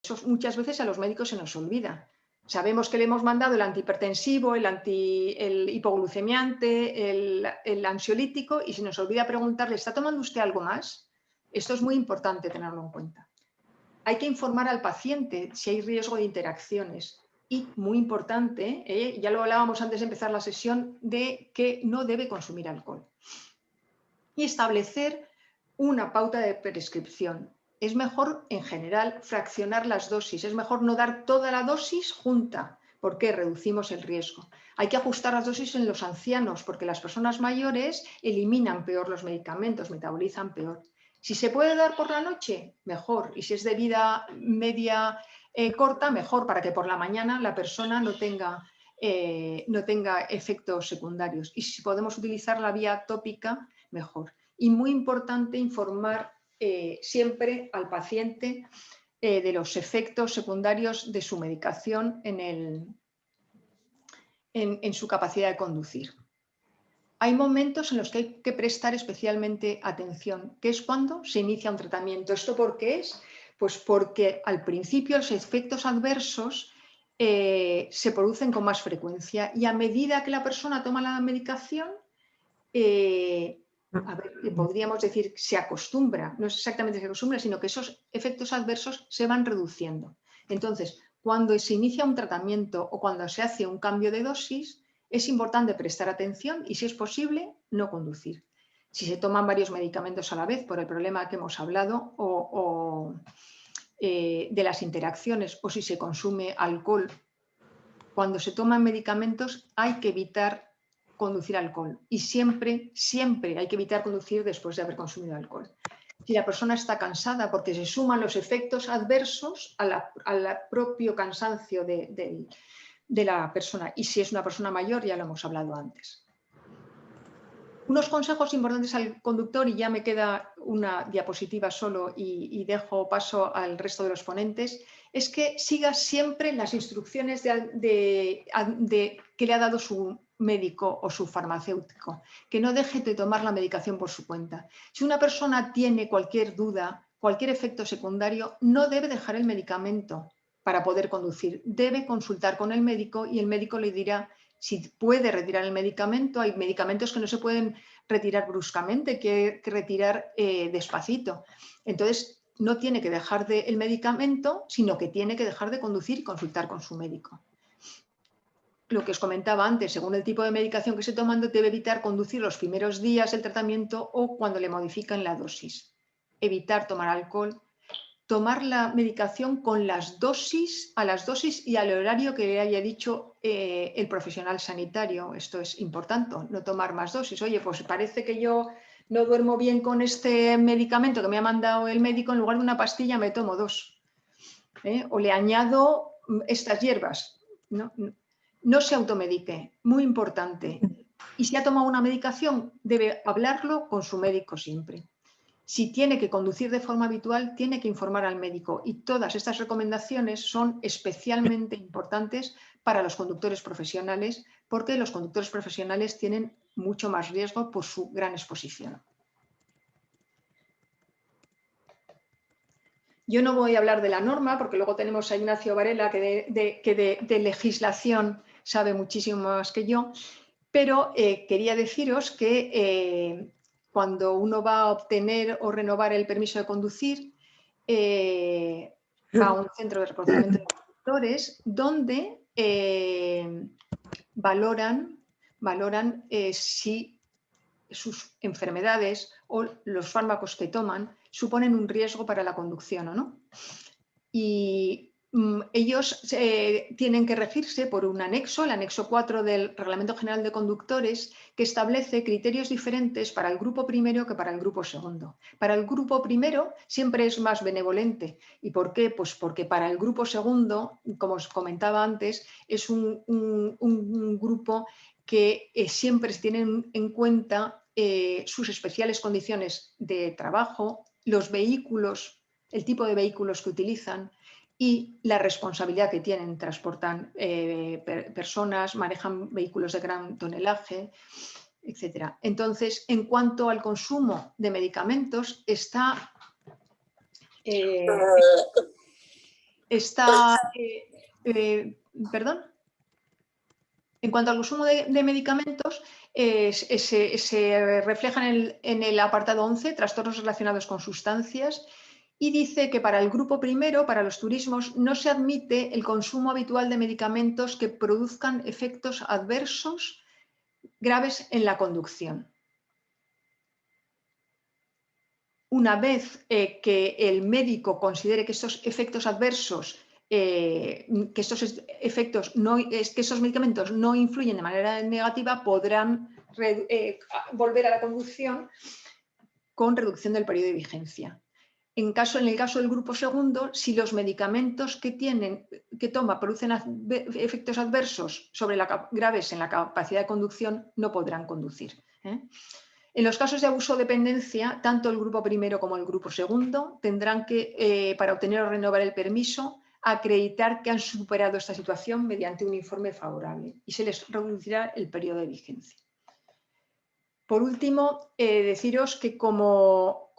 eso muchas veces a los médicos se nos olvida. Sabemos que le hemos mandado el antihipertensivo, el hipoglucemiante, el ansiolítico y se nos olvida preguntarle, ¿está tomando usted algo más? Esto es muy importante tenerlo en cuenta. Hay que informar al paciente si hay riesgo de interacciones. Y muy importante, ya lo hablábamos antes de empezar la sesión, de que no debe consumir alcohol. Y establecer una pauta de prescripción. Es mejor, en general, fraccionar las dosis. Es mejor no dar toda la dosis junta, porque reducimos el riesgo. Hay que ajustar las dosis en los ancianos, porque las personas mayores eliminan peor los medicamentos, metabolizan peor. Si se puede dar por la noche, mejor. Y si es de vida media corta, mejor, para que por la mañana la persona no tenga efectos secundarios. Y si podemos utilizar la vía tópica, mejor. Y muy importante informar siempre al paciente de los efectos secundarios de su medicación en su capacidad de conducir. Hay momentos en los que hay que prestar especialmente atención, que es cuando se inicia un tratamiento. ¿Esto por qué es? Pues porque al principio los efectos adversos se producen con más frecuencia y a medida que la persona toma la medicación, podríamos decir se acostumbra, no es exactamente se acostumbra, sino que esos efectos adversos se van reduciendo. Entonces, cuando se inicia un tratamiento o cuando se hace un cambio de dosis, es importante prestar atención y, si es posible, no conducir. Si se toman varios medicamentos a la vez por el problema que hemos hablado de las interacciones o si se consume alcohol, cuando se toman medicamentos hay que evitar conducir alcohol y siempre hay que evitar conducir después de haber consumido alcohol. Si la persona está cansada, porque se suman los efectos adversos al propio cansancio de la persona, y si es una persona mayor, ya lo hemos hablado antes. Unos consejos importantes al conductor, y ya me queda una diapositiva solo y dejo paso al resto de los ponentes, es que siga siempre las instrucciones que le ha dado su médico o su farmacéutico, que no deje de tomar la medicación por su cuenta. Si una persona tiene cualquier duda, cualquier efecto secundario, no debe dejar el medicamento para poder conducir. Debe consultar con el médico y el médico le dirá si puede retirar el medicamento. Hay medicamentos que no se pueden retirar bruscamente, que retirar despacito. Entonces, no tiene que dejar el medicamento, sino que tiene que dejar de conducir y consultar con su médico. Lo que os comentaba antes, según el tipo de medicación que esté tomando, debe evitar conducir los primeros días del tratamiento o cuando le modifican la dosis. Evitar tomar alcohol. Tomar la medicación con a las dosis y al horario que le haya dicho el profesional sanitario. Esto es importante, no tomar más dosis. Oye, pues parece que yo no duermo bien con este medicamento que me ha mandado el médico, en lugar de una pastilla me tomo 2. O le añado estas hierbas. No se automedique, muy importante. Y si ha tomado una medicación, debe hablarlo con su médico siempre. Si tiene que conducir de forma habitual, tiene que informar al médico, y todas estas recomendaciones son especialmente importantes para los conductores profesionales, porque los conductores profesionales tienen mucho más riesgo por su gran exposición. Yo no voy a hablar de la norma, porque luego tenemos a Ignacio Varela, que de legislación sabe muchísimo más que yo, pero quería deciros que cuando uno va a obtener o renovar el permiso de conducir, va a un centro de reconocimiento de conductores donde valoran si sus enfermedades o los fármacos que toman suponen un riesgo para la conducción o no. Y ellos tienen que regirse por un anexo, el anexo 4 del Reglamento General de Conductores, que establece criterios diferentes para el grupo primero que para el grupo segundo. Para el grupo primero siempre es más benevolente. ¿Y por qué? Pues porque para el grupo segundo, como os comentaba antes, es un grupo que siempre tienen en cuenta sus especiales condiciones de trabajo, los vehículos, el tipo de vehículos que utilizan y la responsabilidad que tienen. Transportan personas, manejan vehículos de gran tonelaje, etc. Entonces, en cuanto al consumo de medicamentos, está perdón. En cuanto al consumo de medicamentos, se refleja en el apartado 11, trastornos relacionados con sustancias, y dice que para el grupo primero, para los turismos, no se admite el consumo habitual de medicamentos que produzcan efectos adversos graves en la conducción. Una vez que el médico considere que estos efectos adversos, que esos medicamentos no influyen de manera negativa, podrán volver a la conducción con reducción del periodo de vigencia. En el caso del grupo segundo, si los medicamentos que toma producen efectos adversos graves en la capacidad de conducción, no podrán conducir. En los casos de abuso o dependencia, tanto el grupo primero como el grupo segundo tendrán que, para obtener o renovar el permiso, acreditar que han superado esta situación mediante un informe favorable y se les reducirá el periodo de vigencia. Por último, deciros que como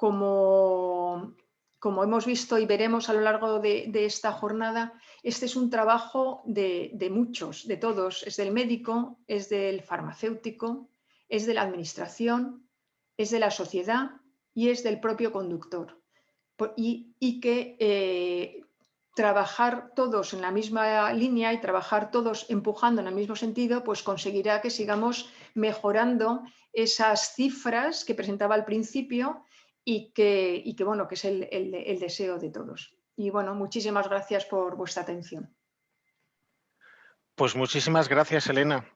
hemos visto y veremos a lo largo de esta jornada, este es un trabajo de muchos, de todos. Es del médico, es del farmacéutico, es de la administración, es de la sociedad y es del propio conductor. Y que trabajar todos en la misma línea y trabajar todos empujando en el mismo sentido, pues conseguirá que sigamos mejorando esas cifras que presentaba al principio y que bueno, que es el deseo de todos. Y bueno, muchísimas gracias por vuestra atención. Pues muchísimas gracias, Elena.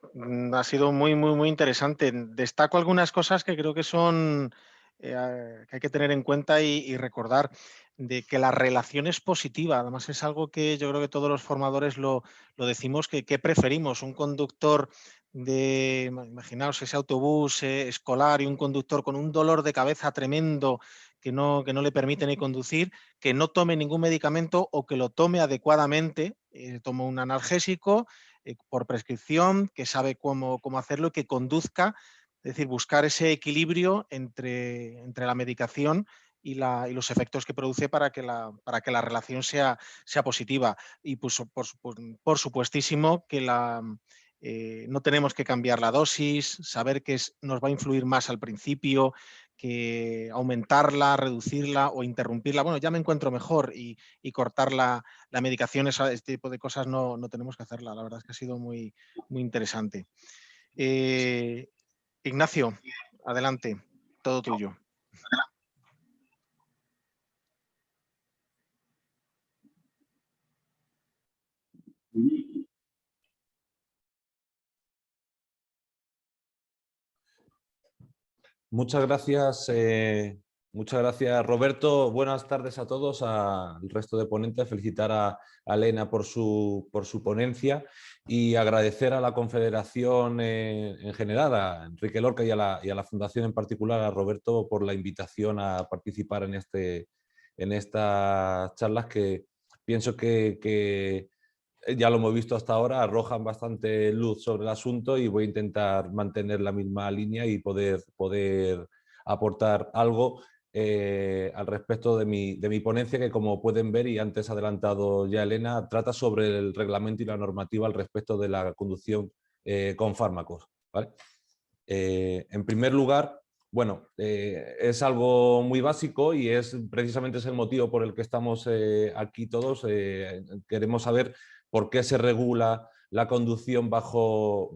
Ha sido muy, muy, muy interesante. Destaco algunas cosas que creo que son que hay que tener en cuenta y recordar, de que la relación es positiva. Además, es algo que yo creo que todos los formadores lo decimos, que preferimos un conductor imaginaos ese autobús escolar y un conductor con un dolor de cabeza tremendo que no le permite ni conducir, que no tome ningún medicamento o que lo tome adecuadamente, tome un analgésico por prescripción, que sabe cómo hacerlo y que conduzca, es decir, buscar ese equilibrio entre la medicación y los efectos que produce para que la relación sea positiva. Y pues, por supuestísimo que no tenemos que cambiar la dosis, saber que nos va a influir más al principio, que aumentarla, reducirla o interrumpirla. Bueno, ya me encuentro mejor y cortar la medicación, este tipo de cosas no tenemos que hacerla. La verdad es que ha sido muy, muy interesante. Ignacio, adelante, todo tuyo. Muchas gracias, Roberto. Buenas tardes a todos, al resto de ponentes. Felicitar a Elena por su ponencia y agradecer a la Confederación en general, a Enrique Lorca y a la Fundación en particular, a Roberto, por la invitación a participar en estas charlas que pienso que ya lo hemos visto hasta ahora, arrojan bastante luz sobre el asunto y voy a intentar mantener la misma línea y poder aportar algo al respecto de mi ponencia, que como pueden ver y antes ha adelantado ya Elena, trata sobre el reglamento y la normativa al respecto de la conducción con fármacos, ¿vale? En primer lugar, bueno, es algo muy básico y precisamente es el motivo por el que estamos aquí todos. Queremos saber por qué se regula la conducción bajo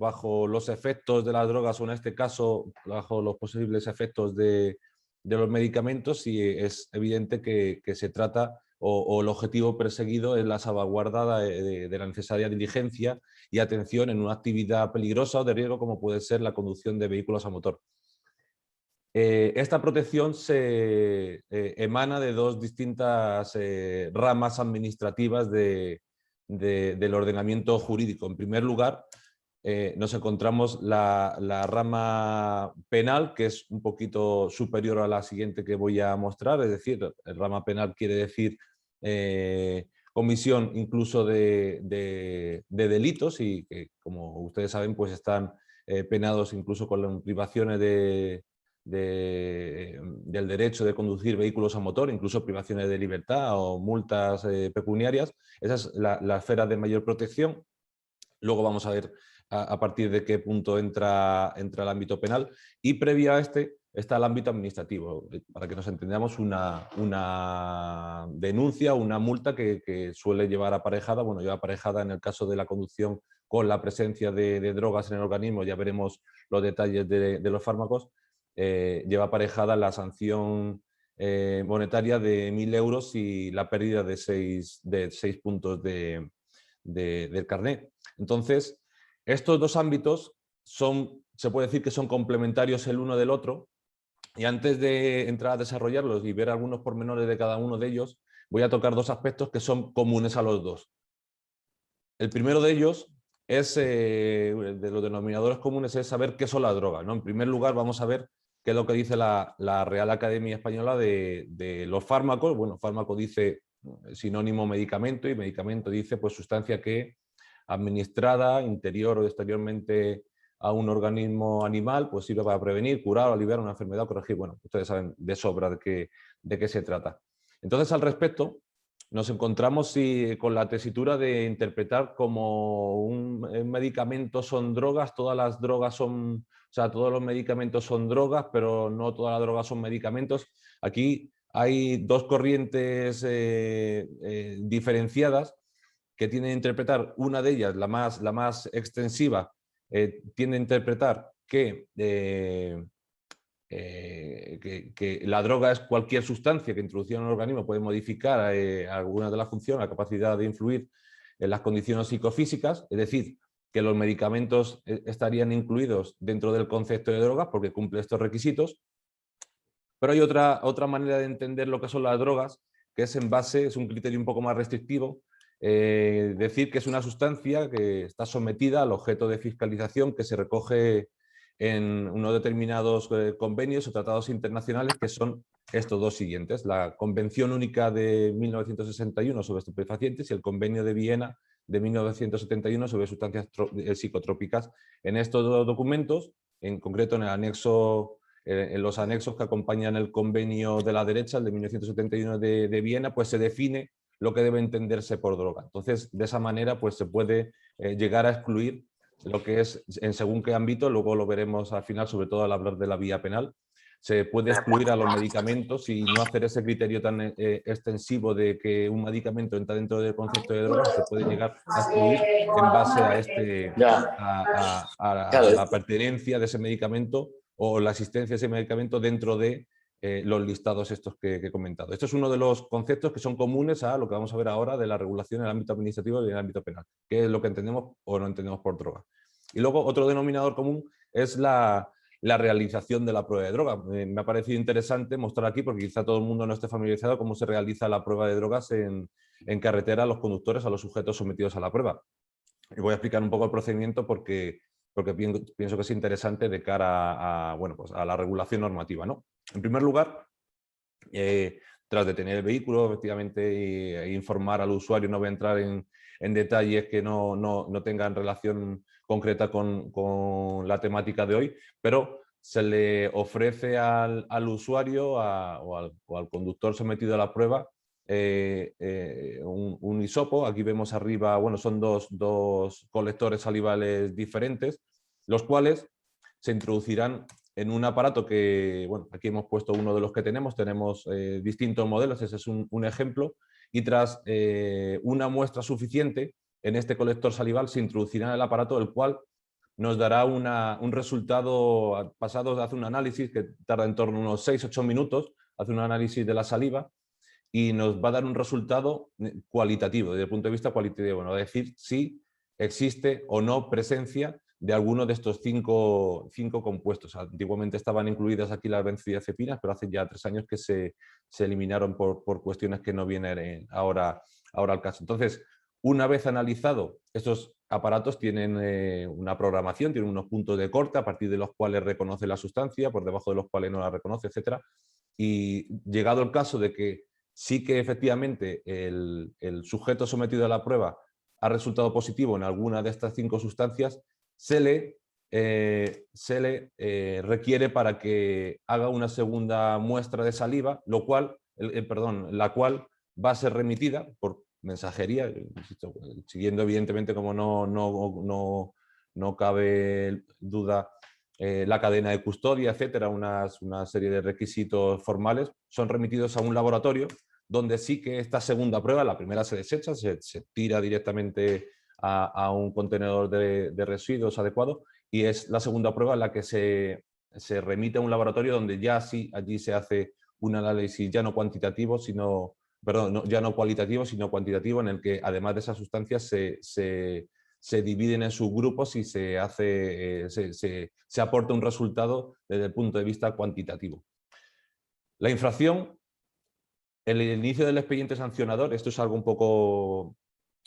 los efectos de las drogas o en este caso bajo los posibles efectos de los medicamentos, y es evidente que se trata o el objetivo perseguido es la salvaguarda de la necesaria diligencia y atención en una actividad peligrosa o de riesgo como puede ser la conducción de vehículos a motor. Esta protección se emana de dos distintas ramas administrativas del ordenamiento jurídico. En primer lugar, nos encontramos la rama penal, que es un poquito superior a la siguiente que voy a mostrar, es decir, el rama penal quiere decir comisión incluso de delitos y que, como ustedes saben, pues están penados incluso con privaciones de del derecho de conducir vehículos a motor, incluso privaciones de libertad o multas pecuniarias. Esa es la esfera de mayor protección. Luego vamos a ver a partir de qué punto entra el ámbito penal. Y previo a este está el ámbito administrativo. Para que nos entendamos, una denuncia, una multa que suele llevar aparejada, bueno, lleva aparejada en el caso de la conducción con la presencia de drogas en el organismo, ya veremos los detalles de los fármacos, lleva aparejada la sanción monetaria de 1.000 euros y la pérdida de 6 puntos del carnet. Entonces, estos dos ámbitos se puede decir que son complementarios el uno del otro, y antes de entrar a desarrollarlos y ver algunos pormenores de cada uno de ellos, voy a tocar dos aspectos que son comunes a los dos. El primero de ellos es, de los denominadores comunes, es saber qué son las drogas, ¿no? En primer lugar, vamos a ver qué es lo que dice la Real Academia Española de los fármacos. Bueno, fármaco dice sinónimo medicamento, y medicamento dice pues sustancia que administrada interior o exteriormente a un organismo animal pues sirve para prevenir, curar o aliviar una enfermedad o corregir. Bueno, ustedes saben de sobra de qué se trata. Entonces, al respecto, nos encontramos con la tesitura de interpretar como un medicamento son drogas, todas las drogas son, o sea, todos los medicamentos son drogas, pero no todas las drogas son medicamentos. Aquí hay dos corrientes diferenciadas que tienen que interpretar. Una de ellas, la más extensiva, tiende a interpretar que la droga es cualquier sustancia que introducida en el organismo puede modificar alguna de las funciones, la capacidad de influir en las condiciones psicofísicas, es decir, que los medicamentos estarían incluidos dentro del concepto de drogas porque cumple estos requisitos. Pero hay otra manera de entender lo que son las drogas, que es un criterio un poco más restrictivo, decir que es una sustancia que está sometida al objeto de fiscalización que se recoge en unos determinados convenios o tratados internacionales, que son estos dos siguientes: la Convención Única de 1961 sobre estupefacientes y el Convenio de Viena de 1971 sobre sustancias psicotrópicas. En estos dos documentos, en concreto en los anexos que acompañan el convenio de la derecha, el de 1971 de Viena, pues se define lo que debe entenderse por droga. Entonces, de esa manera, pues se puede llegar a excluir lo que es, en según qué ámbito, luego lo veremos al final, sobre todo al hablar de la vía penal, se puede excluir a los medicamentos y no hacer ese criterio tan extensivo de que un medicamento entra dentro del concepto de droga. Se puede llegar a excluir en base a la pertenencia de ese medicamento o la existencia de ese medicamento dentro de los listados estos que he comentado. Esto es uno de los conceptos que son comunes a lo que vamos a ver ahora de la regulación en el ámbito administrativo y en el ámbito penal, que es lo que entendemos o no entendemos por droga. Y luego otro denominador común es la realización de la prueba de droga. Me ha parecido interesante mostrar aquí, porque quizá todo el mundo no esté familiarizado, cómo se realiza la prueba de drogas en carretera a los conductores, a los sujetos sometidos a la prueba. Y voy a explicar un poco el procedimiento porque pienso que es interesante de cara a, pues a la regulación normativa, ¿no? En primer lugar, tras detener el vehículo, efectivamente, e informar al usuario, no voy a entrar en detalles que no tengan relación concreta con la temática de hoy, pero se le ofrece al usuario o al conductor sometido a la prueba un hisopo. Aquí vemos arriba, bueno, son dos colectores salivales diferentes, los cuales se introducirán en un aparato que, bueno, aquí hemos puesto uno de los que tenemos distintos modelos, ese es un ejemplo, y tras una muestra suficiente en este colector salival se introducirá en el aparato, el cual nos dará un resultado pasado, hace un análisis que tarda en torno a unos 6-8 minutos, hace un análisis de la saliva y nos va a dar un resultado cualitativo, desde el punto de vista cualitativo, bueno, es decir, si existe o no presencia de alguno de estos cinco compuestos. Antiguamente estaban incluidas aquí las benzodiazepinas, pero hace ya 3 años que se eliminaron por cuestiones que no vienen ahora al caso. Entonces, una vez analizado, estos aparatos tienen una programación, tienen unos puntos de corte a partir de los cuales reconoce la sustancia, por debajo de los cuales no la reconoce, etc. Y llegado el caso de que sí que efectivamente el sujeto sometido a la prueba ha resultado positivo en alguna de estas 5 sustancias, se le se le requiere para que haga una segunda muestra de saliva, la cual va a ser remitida por mensajería, insisto, siguiendo evidentemente, como no cabe duda, la cadena de custodia, etcétera, una serie de requisitos formales, son remitidos a un laboratorio donde sí que esta segunda prueba, la primera se desecha, se tira directamente a un contenedor de residuos adecuado, y es la segunda prueba en la que se remite a un laboratorio donde ya sí, allí se hace un análisis ya no cuantitativo, sino, perdón, ya no cualitativo, sino cuantitativo, en el que además de esas sustancias se dividen en subgrupos y se aporta un resultado desde el punto de vista cuantitativo. La infracción, el inicio del expediente sancionador, esto es algo un poco,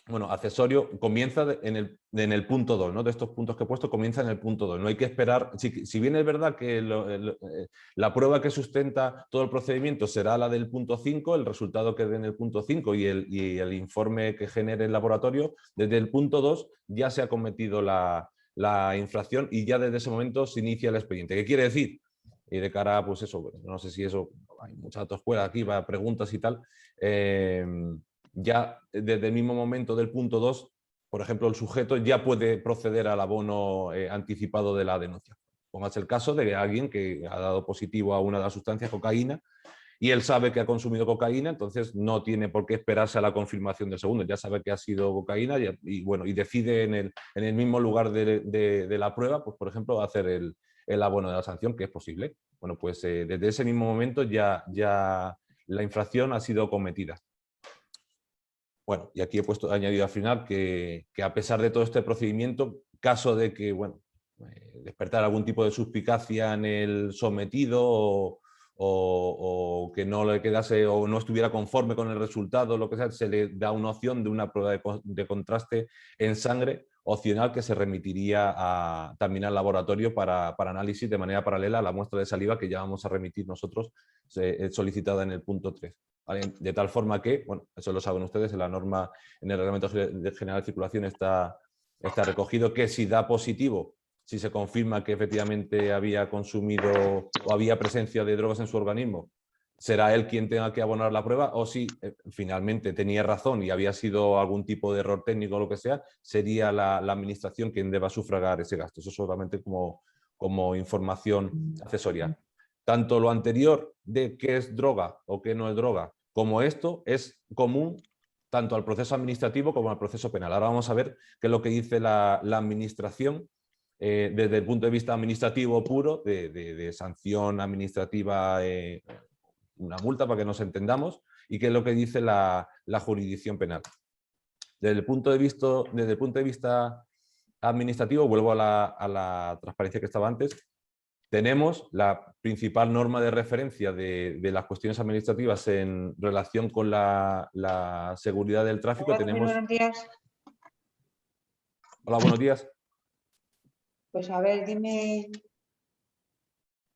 bueno, accesorio, comienza en el punto 2, ¿no? De estos puntos que he puesto, comienza en el punto 2. No hay que esperar, si bien es verdad que la prueba que sustenta todo el procedimiento será la del punto 5, el resultado que dé en el punto 5 y el informe que genere el laboratorio, desde el punto 2 ya se ha cometido la infracción y ya desde ese momento se inicia el expediente. ¿Qué quiere decir? Y de cara a, pues eso, no sé si eso, hay muchas autoescuelas aquí, va preguntas y tal, ya desde el mismo momento del punto 2, por ejemplo, el sujeto ya puede proceder al abono anticipado de la denuncia. Póngase el caso de alguien que ha dado positivo a una de las sustancias, cocaína, y él sabe que ha consumido cocaína, entonces no tiene por qué esperarse a la confirmación del segundo, ya sabe que ha sido cocaína y decide en el mismo lugar de la prueba, pues por ejemplo, hacer el abono de la sanción, que es posible. Bueno, pues desde ese mismo momento ya la infracción ha sido cometida. Bueno, y aquí he añadido al final que a pesar de todo este procedimiento, caso de que, bueno, despertar algún tipo de suspicacia en el sometido o que no le quedase o no estuviera conforme con el resultado, lo que sea, se le da una opción de una prueba de contraste en sangre opcional que se remitiría también al laboratorio para análisis de manera paralela a la muestra de saliva que ya vamos a remitir nosotros solicitada en el punto 3. ¿Vale? De tal forma que, bueno, eso lo saben ustedes, en la norma, en el Reglamento General de Circulación está recogido que si da positivo, si se confirma que efectivamente había consumido o había presencia de drogas en su organismo, será él quien tenga que abonar la prueba, o si finalmente tenía razón y había sido algún tipo de error técnico o lo que sea, sería la administración quien deba sufragar ese gasto. Eso solamente como información accesoria. Tanto lo anterior de qué es droga o qué no es droga, como esto es común tanto al proceso administrativo como al proceso penal. Ahora vamos a ver qué es lo que dice la administración desde el punto de vista administrativo puro, de sanción administrativa, una multa para que nos entendamos, y qué es lo que dice la jurisdicción penal. Desde el punto de vista administrativo, vuelvo a la transparencia que estaba antes, tenemos la principal norma de referencia de las cuestiones administrativas en relación con la seguridad del tráfico. Hola, buenos días. Hola, buenos días. Pues a ver, dime.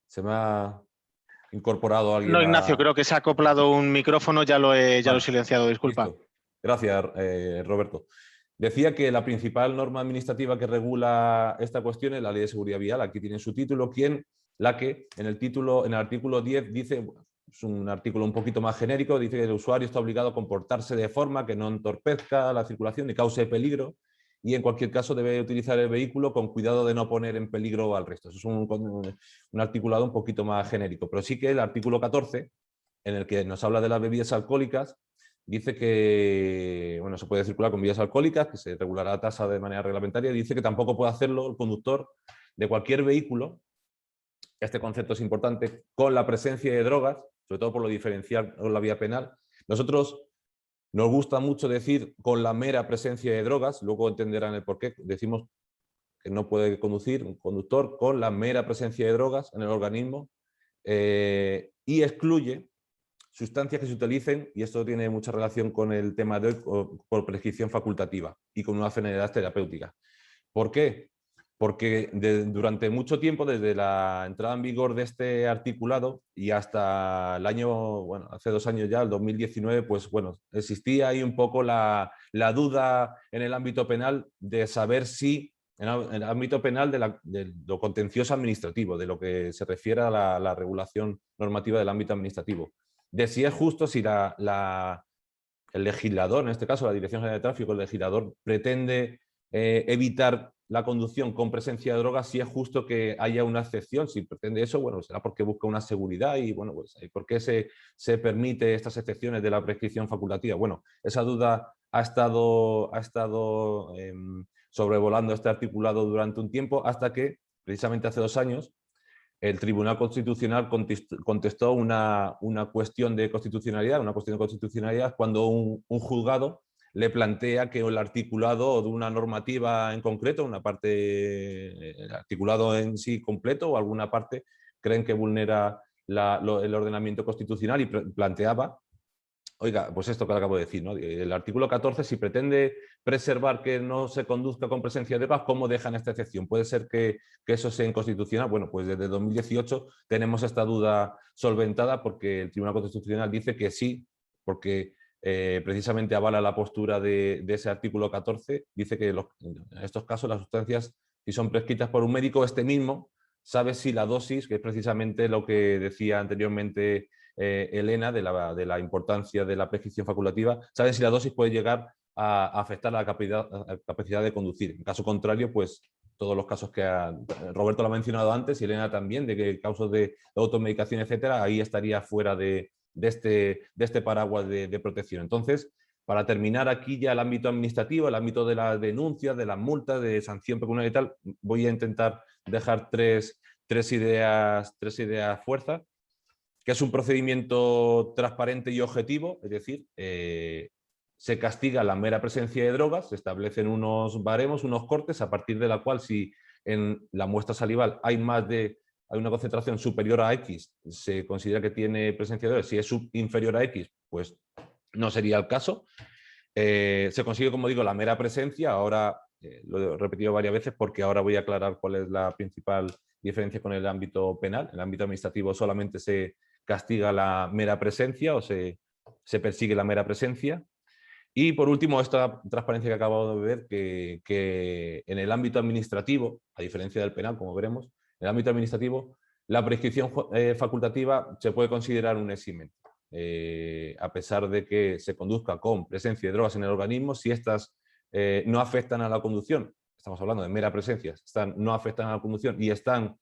Se me ha incorporado alguien. No, Ignacio, creo que se ha acoplado un micrófono, ya lo he silenciado, disculpa. Listo. Gracias, Roberto. Decía que la principal norma administrativa que regula esta cuestión es la Ley de Seguridad Vial. Aquí tiene su título, en el artículo 10 dice, es un artículo un poquito más genérico, dice que el usuario está obligado a comportarse de forma que no entorpezca la circulación ni cause peligro, y en cualquier caso debe utilizar el vehículo con cuidado de no poner en peligro al resto. Eso es un articulado un poquito más genérico, pero sí que el artículo 14, en el que nos habla de las bebidas alcohólicas, dice que bueno, se puede circular con bebidas alcohólicas, que se regulará la tasa de manera reglamentaria, y dice que tampoco puede hacerlo el conductor de cualquier vehículo, este concepto es importante, con la presencia de drogas, sobre todo por lo diferencial con la vía penal. Nosotros nos gusta mucho decir con la mera presencia de drogas, luego entenderán el porqué, decimos que no puede conducir un conductor con la mera presencia de drogas en el organismo, y excluye sustancias que se utilicen, y esto tiene mucha relación con el tema de hoy, por prescripción facultativa y con una finalidad terapéutica. ¿Por qué? Porque durante mucho tiempo, desde la entrada en vigor de este articulado y hasta el año, bueno, hace 2 años ya, el 2019, pues bueno, existía ahí un poco la duda en el ámbito penal de saber si en el ámbito penal de lo contencioso administrativo, de lo que se refiere a la regulación normativa del ámbito administrativo. De si es justo, si el legislador, en este caso la Dirección General de Tráfico, el legislador pretende evitar la conducción con presencia de drogas, si es justo que haya una excepción. Si pretende eso, bueno, será porque busca una seguridad y, bueno, pues, ¿por qué se permite estas excepciones de la prescripción facultativa? Bueno, esa duda ha estado sobrevolando este articulado durante un tiempo, hasta que, precisamente hace 2 años, el Tribunal Constitucional contestó una cuestión de constitucionalidad, cuando un juzgado le plantea que el articulado de una normativa en concreto, una parte, el articulado en sí completo o alguna parte, creen que vulnera el ordenamiento constitucional, y planteaba, oiga, pues esto que acabo de decir, ¿no? El artículo 14, si pretende preservar que no se conduzca con presencia de drogas, ¿cómo dejan esta excepción? ¿Puede ser que eso sea inconstitucional? Bueno, pues desde 2018 tenemos esta duda solventada, porque el Tribunal Constitucional dice que sí, porque precisamente avala la postura de ese artículo 14, dice que en estos casos las sustancias, si son prescritas por un médico, este mismo sabe si la dosis, que es precisamente lo que decía anteriormente Elena, de la importancia de la prescripción facultativa, sabe si la dosis puede llegar a afectar la capacidad de conducir. En caso contrario, pues todos los casos que Roberto lo ha mencionado antes y Elena también, de que causas de automedicación, etcétera, ahí estaría fuera de este paraguas de protección. Entonces, para terminar aquí ya el ámbito administrativo, el ámbito de las denuncias, de las multas, de sanción pecuniaria y tal, voy a intentar dejar tres ideas fuerza, que es un procedimiento transparente y objetivo, es decir, se castiga la mera presencia de drogas, se establecen unos baremos, unos cortes, a partir de la cual, si en la muestra salival hay una concentración superior a X, se considera que tiene presencia de drogas. Si es inferior a X, pues no sería el caso. Se consigue, como digo, la mera presencia. Ahora lo he repetido varias veces, porque ahora voy a aclarar cuál es la principal diferencia con el ámbito penal. En el ámbito administrativo solamente se castiga la mera presencia, o se persigue la mera presencia. Y por último, esta transparencia que acabo de ver, que en el ámbito administrativo, a diferencia del penal, como veremos, en el ámbito administrativo, la prescripción facultativa se puede considerar un eximen. A pesar de que se conduzca con presencia de drogas en el organismo, si estas no afectan a la conducción, estamos hablando de mera presencia, no afectan a la conducción y están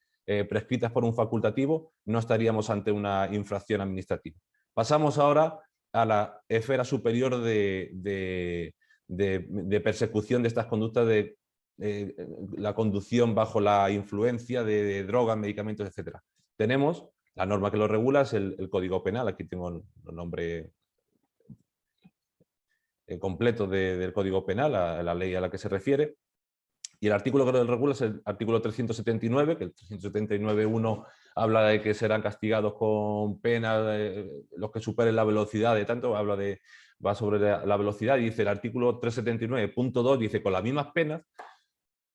prescritas por un facultativo, no estaríamos ante una infracción administrativa. Pasamos ahora a la esfera superior de persecución de estas conductas, de la conducción bajo la influencia de drogas, medicamentos, etc. Tenemos la norma que lo regula, es el Código Penal. Aquí tengo el nombre completo del Código Penal, la ley a la que se refiere. Y el artículo que lo regula es el artículo 379, que el 379.1 habla de que serán castigados con pena los que superen la velocidad de tanto, va sobre la velocidad, y dice el artículo 379.2, dice, con las mismas penas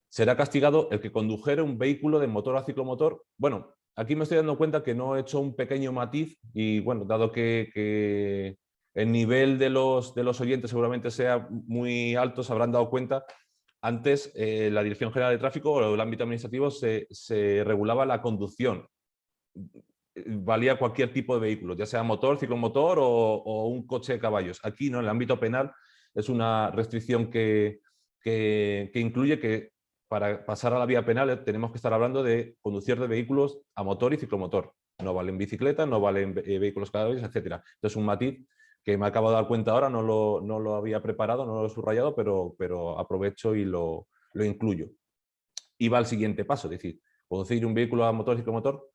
será castigado el que condujere un vehículo de motor a ciclomotor. Bueno, aquí me estoy dando cuenta que no he hecho un pequeño matiz, y bueno, dado que el nivel de los oyentes seguramente sea muy alto, se habrán dado cuenta. Antes, la Dirección General de Tráfico o el ámbito administrativo se regulaba la conducción. Valía cualquier tipo de vehículo, ya sea motor, ciclomotor o un coche de caballos. Aquí, ¿no? En el ámbito penal es una restricción que incluye que para pasar a la vía penal tenemos que estar hablando de conducir de vehículos a motor y ciclomotor. No valen bicicletas, no valen vehículos caballos, etc. Entonces, un matiz que me acabo de dar cuenta ahora, no lo había preparado, no lo he subrayado, pero aprovecho y lo incluyo. Y va al siguiente paso, es decir, conducir un vehículo a motor y ciclomotor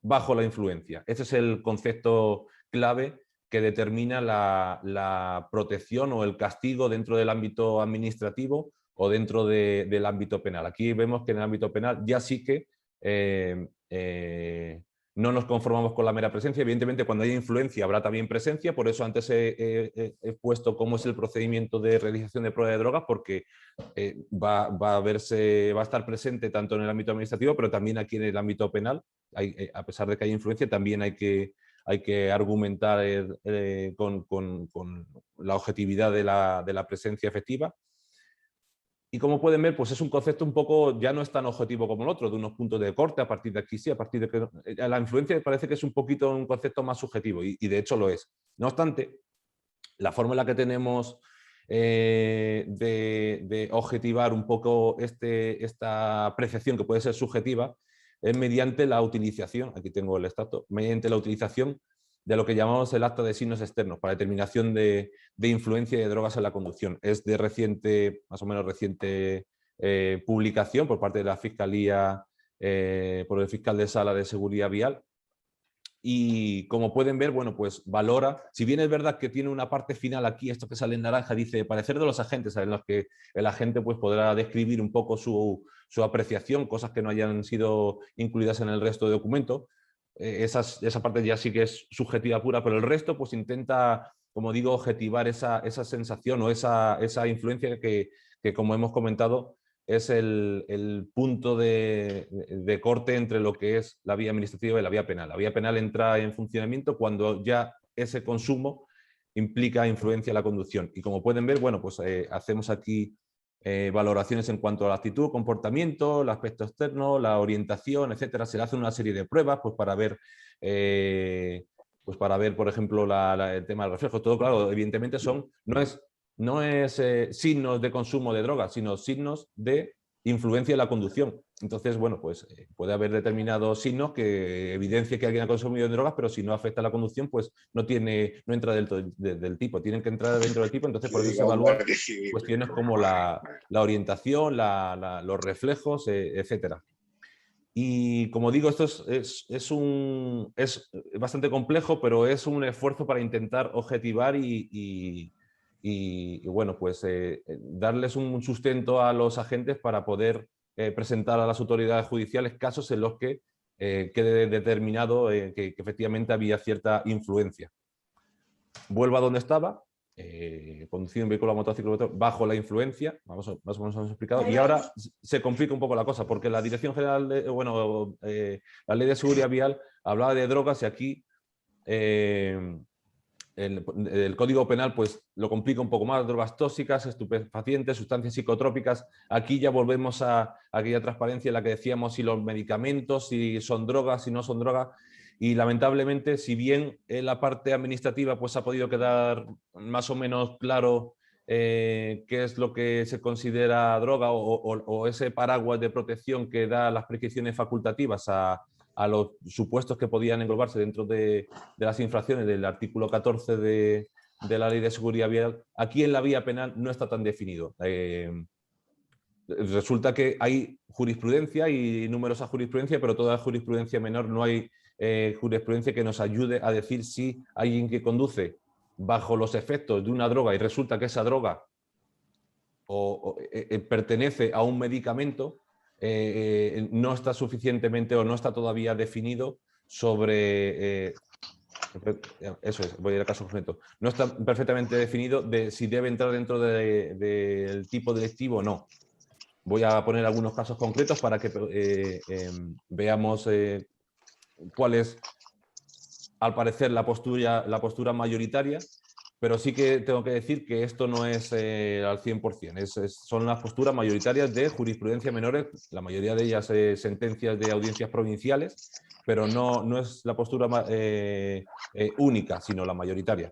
bajo la influencia. Ese es el concepto clave que determina la protección o el castigo dentro del ámbito administrativo o dentro del ámbito penal. Aquí vemos que en el ámbito penal ya sí que no nos conformamos con la mera presencia. Evidentemente, cuando haya influencia habrá también presencia. Por eso antes he puesto cómo es el procedimiento de realización de prueba de drogas, porque va a estar presente tanto en el ámbito administrativo, pero también aquí en el ámbito penal. A pesar de que hay influencia, también hay que argumentar con la objetividad de la presencia efectiva. Y como pueden ver, pues es un concepto un poco, ya no es tan objetivo como el otro, de unos puntos de corte, a partir de aquí sí, a partir de que... La influencia parece que es un poquito un concepto más subjetivo y de hecho lo es. No obstante, la forma en la que tenemos de objetivar un poco esta apreciación que puede ser subjetiva es mediante la utilización, aquí tengo el extracto, mediante la utilización de lo que llamamos el acta de signos externos para determinación de influencia de drogas en la conducción. Es de reciente, más o menos reciente publicación por parte de la Fiscalía, por el fiscal de Sala de Seguridad Vial. Y como pueden ver, bueno, pues valora, si bien es verdad que tiene una parte final aquí, esto que sale en naranja, dice parecer de los agentes, en los que el agente pues podrá describir un poco su apreciación, cosas que no hayan sido incluidas en el resto de documento. Esa parte ya sí que es subjetiva pura, pero el resto pues intenta, como digo, objetivar esa sensación o esa influencia que como hemos comentado, es el punto de corte entre lo que es la vía administrativa y la vía penal. La vía penal entra en funcionamiento cuando ya ese consumo implica influencia en la conducción. Y como pueden ver, bueno, pues hacemos aquí valoraciones en cuanto a la actitud, comportamiento, el aspecto externo, la orientación, etcétera. Se le hace una serie de pruebas pues para ver, por ejemplo, el tema del reflejo. Todo, claro, evidentemente no es signos de consumo de drogas, sino signos de influencia en la conducción. Entonces, bueno, pues puede haber determinados signos que evidencien que alguien ha consumido drogas, pero si no afecta a la conducción, pues no entra dentro del tipo. Tienen que entrar dentro del tipo, entonces por eso se evalúan cuestiones como la orientación, los reflejos, etcétera. Y como digo, esto es bastante complejo, pero es un esfuerzo para intentar objetivar y bueno, pues darles un sustento a los agentes para poder presentar a las autoridades judiciales casos en los que quede determinado que efectivamente había cierta influencia. Vuelvo a donde estaba, conduciendo un vehículo a motociclo bajo la influencia, más o menos hemos explicado, y ahora se complica un poco la cosa, porque la Dirección General, la Ley de Seguridad Vial hablaba de drogas y aquí el Código Penal pues lo complica un poco más, drogas tóxicas, estupefacientes, sustancias psicotrópicas. Aquí ya volvemos a aquella transparencia en la que decíamos si los medicamentos, si son drogas, si no son drogas. Y lamentablemente, si bien en la parte administrativa pues ha podido quedar más o menos claro qué es lo que se considera droga o ese paraguas de protección que da las prescripciones facultativas a los supuestos que podían englobarse dentro de las infracciones del artículo 14 de la Ley de Seguridad Vial, aquí en la vía penal no está tan definido. Resulta que hay jurisprudencia y numerosa jurisprudencia, pero toda jurisprudencia menor, no hay jurisprudencia que nos ayude a decir si alguien que conduce bajo los efectos de una droga y resulta que esa droga pertenece a un medicamento, no está suficientemente o no está todavía definido sobre... eso es, voy a ir al caso concreto. No está perfectamente definido de si debe entrar dentro del tipo delictivo o no. Voy a poner algunos casos concretos para que veamos cuál es, al parecer, la postura mayoritaria, pero sí que tengo que decir que esto no es al 100%, son las posturas mayoritarias de jurisprudencia menores, la mayoría de ellas sentencias de audiencias provinciales, pero no es la postura única, sino la mayoritaria.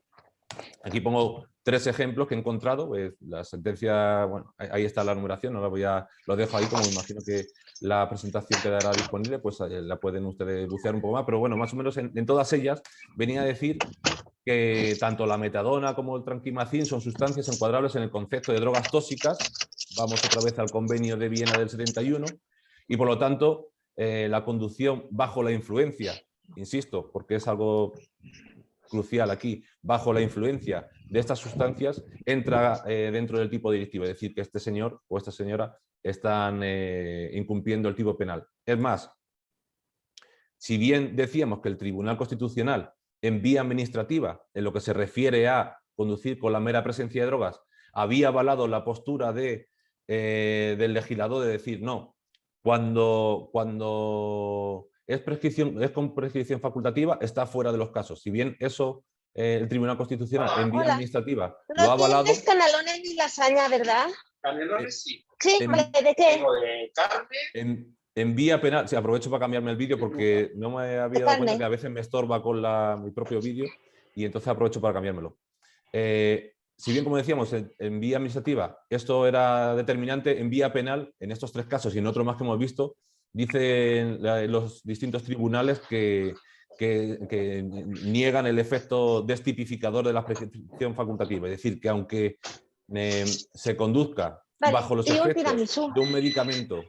Aquí pongo 3 ejemplos que he encontrado. La sentencia, bueno, ahí está la numeración, no lo dejo ahí, como imagino que la presentación quedará disponible, pues la pueden ustedes bucear un poco más, pero bueno, más o menos en todas ellas venía a decir que tanto la metadona como el tranquimacín son sustancias encuadrables en el concepto de drogas tóxicas. Vamos otra vez al convenio de Viena del 71 y por lo tanto la conducción bajo la influencia, insisto, porque es algo crucial aquí, bajo la influencia de estas sustancias entra dentro del tipo delictivo, es decir, que este señor o esta señora están incumpliendo el tipo penal. Es más, si bien decíamos que el Tribunal Constitucional en vía administrativa, en lo que se refiere a conducir con la mera presencia de drogas, había avalado la postura del legislador de decir no, cuando es con prescripción facultativa está fuera de los casos. Si bien eso el Tribunal Constitucional en vía administrativa lo ha avalado. No tienes canalones ni lasaña, ¿verdad? Canelones sí. Sí, En- ¿de qué? Tengo de carne. En vía penal, sí, aprovecho para cambiarme el vídeo porque no me había dado cuenta carne. que a veces me estorba con mi propio vídeo y entonces aprovecho para cambiármelo. Si bien, como decíamos, en vía administrativa esto era determinante, en vía penal, en estos 3 casos y en otros más que hemos visto, dicen los distintos tribunales que niegan el efecto destipificador de la prescripción facultativa. Es decir, que aunque se conduzca Vale, bajo los y un efectos tiramisú. de un medicamento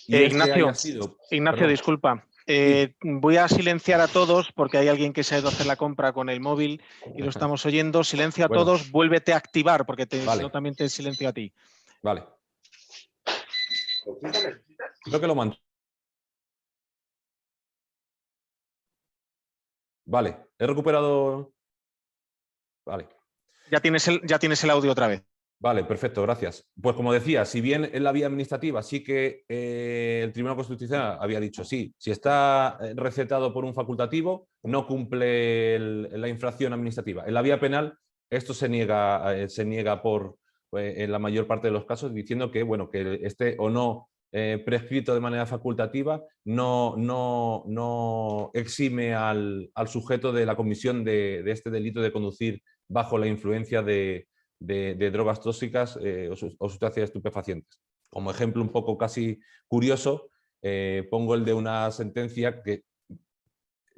y este haya sido... Ignacio, perdón, disculpa. sí. Voy a silenciar a todos porque hay alguien que se ha ido a hacer la compra con el móvil y lo estamos oyendo. Silencio a Bueno. todos, vuélvete a activar porque si Vale. no también te silencio a ti. Vale. Creo que lo mantengo. Vale, he recuperado... Vale. Ya tienes el audio otra vez. Vale, perfecto, gracias. Pues como decía, si bien en la vía administrativa sí que el Tribunal Constitucional había dicho sí, si está recetado por un facultativo, no cumple la infracción administrativa. En la vía penal esto se niega en la mayor parte de los casos, diciendo que, bueno, que esté o no prescrito de manera facultativa no exime al sujeto de la comisión de este delito de conducir bajo la influencia de drogas tóxicas o sustancias estupefacientes. Como ejemplo un poco casi curioso, pongo el de una sentencia que,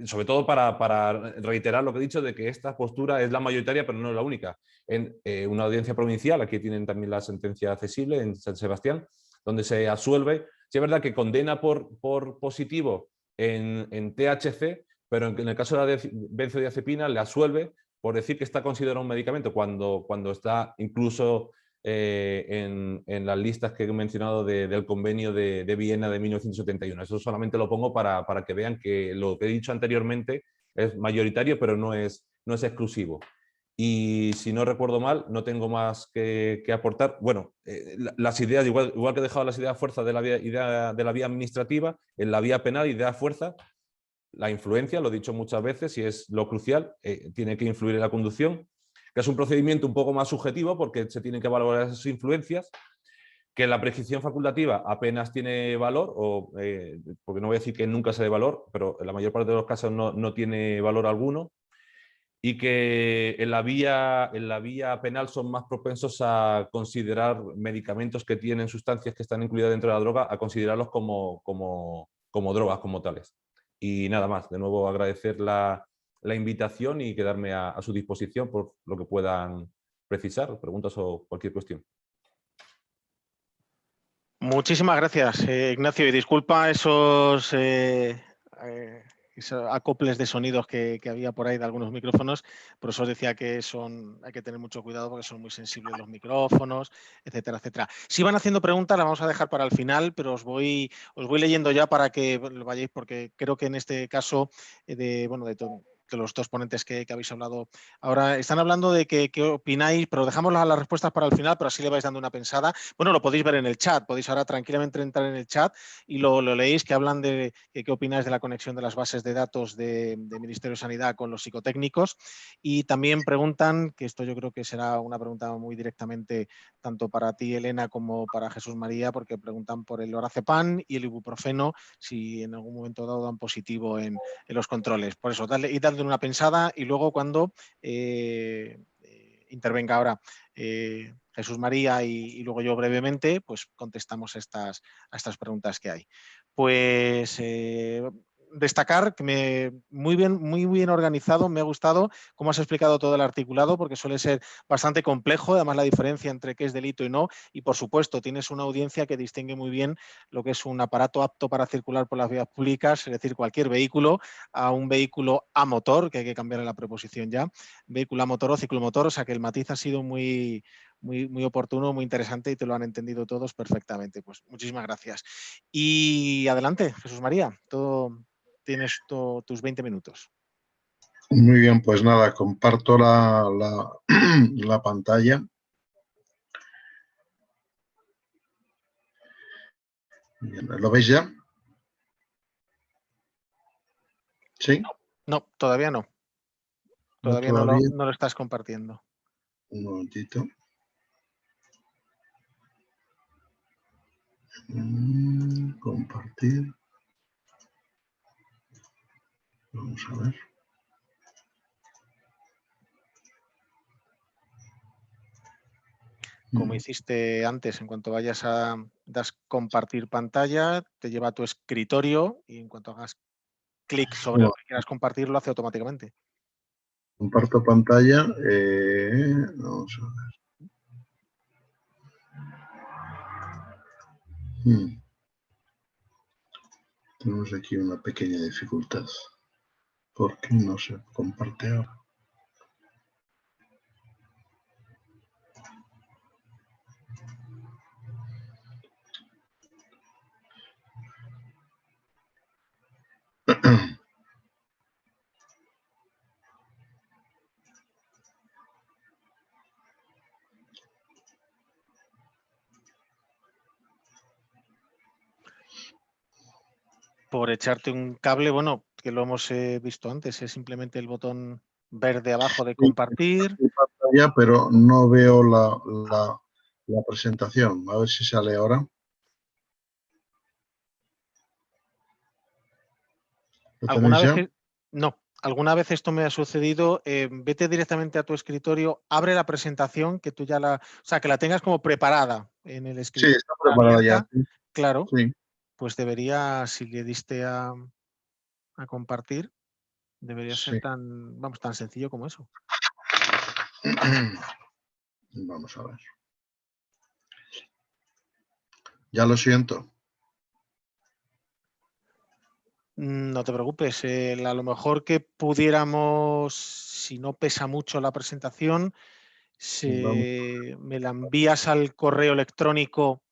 sobre todo para reiterar lo que he dicho, de que esta postura es la mayoritaria, pero no es la única. En una audiencia provincial, aquí tienen también la sentencia accesible en San Sebastián, donde se absuelve. Sí es verdad que condena por positivo en THC, pero en el caso de la benzodiazepina le absuelve por decir que está considerado un medicamento cuando está incluso en las listas que he mencionado del convenio de Viena de 1971. Eso solamente lo pongo para que vean que lo que he dicho anteriormente es mayoritario, pero no es exclusivo. Y si no recuerdo mal, no tengo más que aportar. Bueno, las ideas, igual que he dejado las ideas fuerza de la vía administrativa, en la vía penal, idea fuerza, la influencia, lo he dicho muchas veces y es lo crucial, tiene que influir en la conducción, que es un procedimiento un poco más subjetivo porque se tienen que valorar esas influencias, que la prescripción facultativa apenas tiene valor, porque no voy a decir que nunca se dé valor, pero en la mayor parte de los casos no tiene valor alguno, y que en la vía penal son más propensos a considerar medicamentos que tienen sustancias que están incluidas dentro de la droga, a considerarlos como drogas, como tales. Y nada más, de nuevo agradecer la invitación y quedarme a su disposición por lo que puedan precisar, preguntas o cualquier cuestión. Muchísimas gracias, Ignacio, y disculpa esos acoples de sonidos que había por ahí de algunos micrófonos, por eso os decía que hay que tener mucho cuidado porque son muy sensibles los micrófonos, etcétera, etcétera. Si van haciendo preguntas, las vamos a dejar para el final, pero os voy leyendo ya para que lo vayáis, porque creo que en este caso de los 2 ponentes que habéis hablado ahora, están hablando de qué opináis, pero dejamos las respuestas para el final, pero así le vais dando una pensada. Bueno, lo podéis ver en el chat, podéis ahora tranquilamente entrar en el chat y lo leéis, que hablan de qué opináis de la conexión de las bases de datos de Ministerio de Sanidad con los psicotécnicos, y también preguntan, que esto yo creo que será una pregunta muy directamente tanto para ti, Elena, como para Jesús María, porque preguntan por el lorazepam y el ibuprofeno, si en algún momento dado dan positivo en los controles. Por eso, dadle una pensada y luego cuando intervenga ahora Jesús María y luego yo brevemente, pues contestamos a estas preguntas que hay. Pues destacar que muy bien organizado, me ha gustado cómo has explicado todo el articulado, porque suele ser bastante complejo, además la diferencia entre qué es delito y no, y por supuesto tienes una audiencia que distingue muy bien lo que es un aparato apto para circular por las vías públicas, es decir, cualquier vehículo, a un vehículo a motor, que hay que cambiar la preposición ya, vehículo a motor o ciclomotor, o sea que el matiz ha sido muy oportuno, muy interesante y te lo han entendido todos perfectamente. Pues muchísimas gracias. Y adelante, Jesús María, tienes tus 20 minutos. Muy bien, pues nada, comparto la pantalla. Bien, ¿lo veis ya? ¿Sí? No, todavía no. Todavía no lo estás compartiendo. Un momentito. Compartir. Vamos a ver. Como hiciste antes, en cuanto vayas a das compartir pantalla, te lleva a tu escritorio y en cuanto hagas clic sobre lo que quieras compartir, lo hace automáticamente. Comparto pantalla. Vamos a ver. Tenemos aquí una pequeña dificultad. ¿Por qué no se comparte ahora? Por echarte un cable, bueno, que lo hemos visto antes, es simplemente el botón verde abajo de compartir. Pantalla, pero no veo la presentación. A ver si sale ahora. ¿Lo ¿Alguna tenéis ya? vez? No, alguna vez esto me ha sucedido. Vete directamente a tu escritorio, abre la presentación, que tú ya o sea, que la tengas como preparada en el Sí, escritorio. está preparada abierta, ya. Claro, Sí. pues debería, si le diste a compartir, debería ser Sí. tan sencillo como eso. Vamos a ver. Ya lo siento. No te preocupes, a lo mejor que pudiéramos, si no pesa mucho la presentación, me la envías al correo electrónico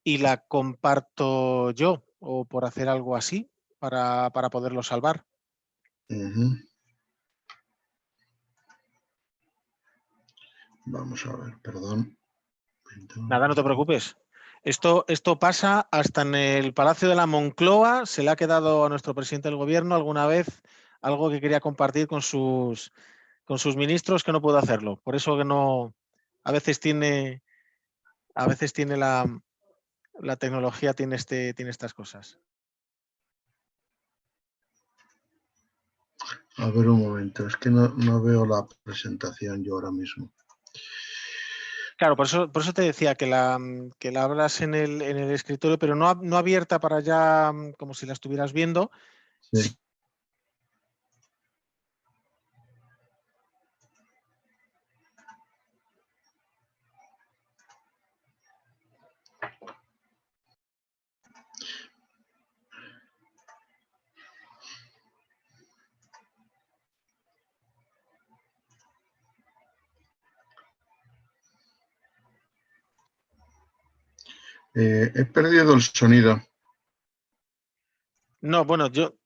y la comparto yo, o por hacer algo así, para poderlo salvar. Vamos a ver, perdón. Nada, no te preocupes. Esto pasa hasta en el Palacio de la Moncloa. Se le ha quedado a nuestro presidente del gobierno alguna vez algo que quería compartir con sus ministros que no pudo hacerlo. Por eso que no, a veces tiene la tecnología, tiene estas cosas. A ver un momento, es que no veo la presentación yo ahora mismo. Claro, por eso te decía que la hablas en el escritorio, pero no abierta para ya como si la estuvieras viendo. Sí. He perdido el sonido. No, bueno, yo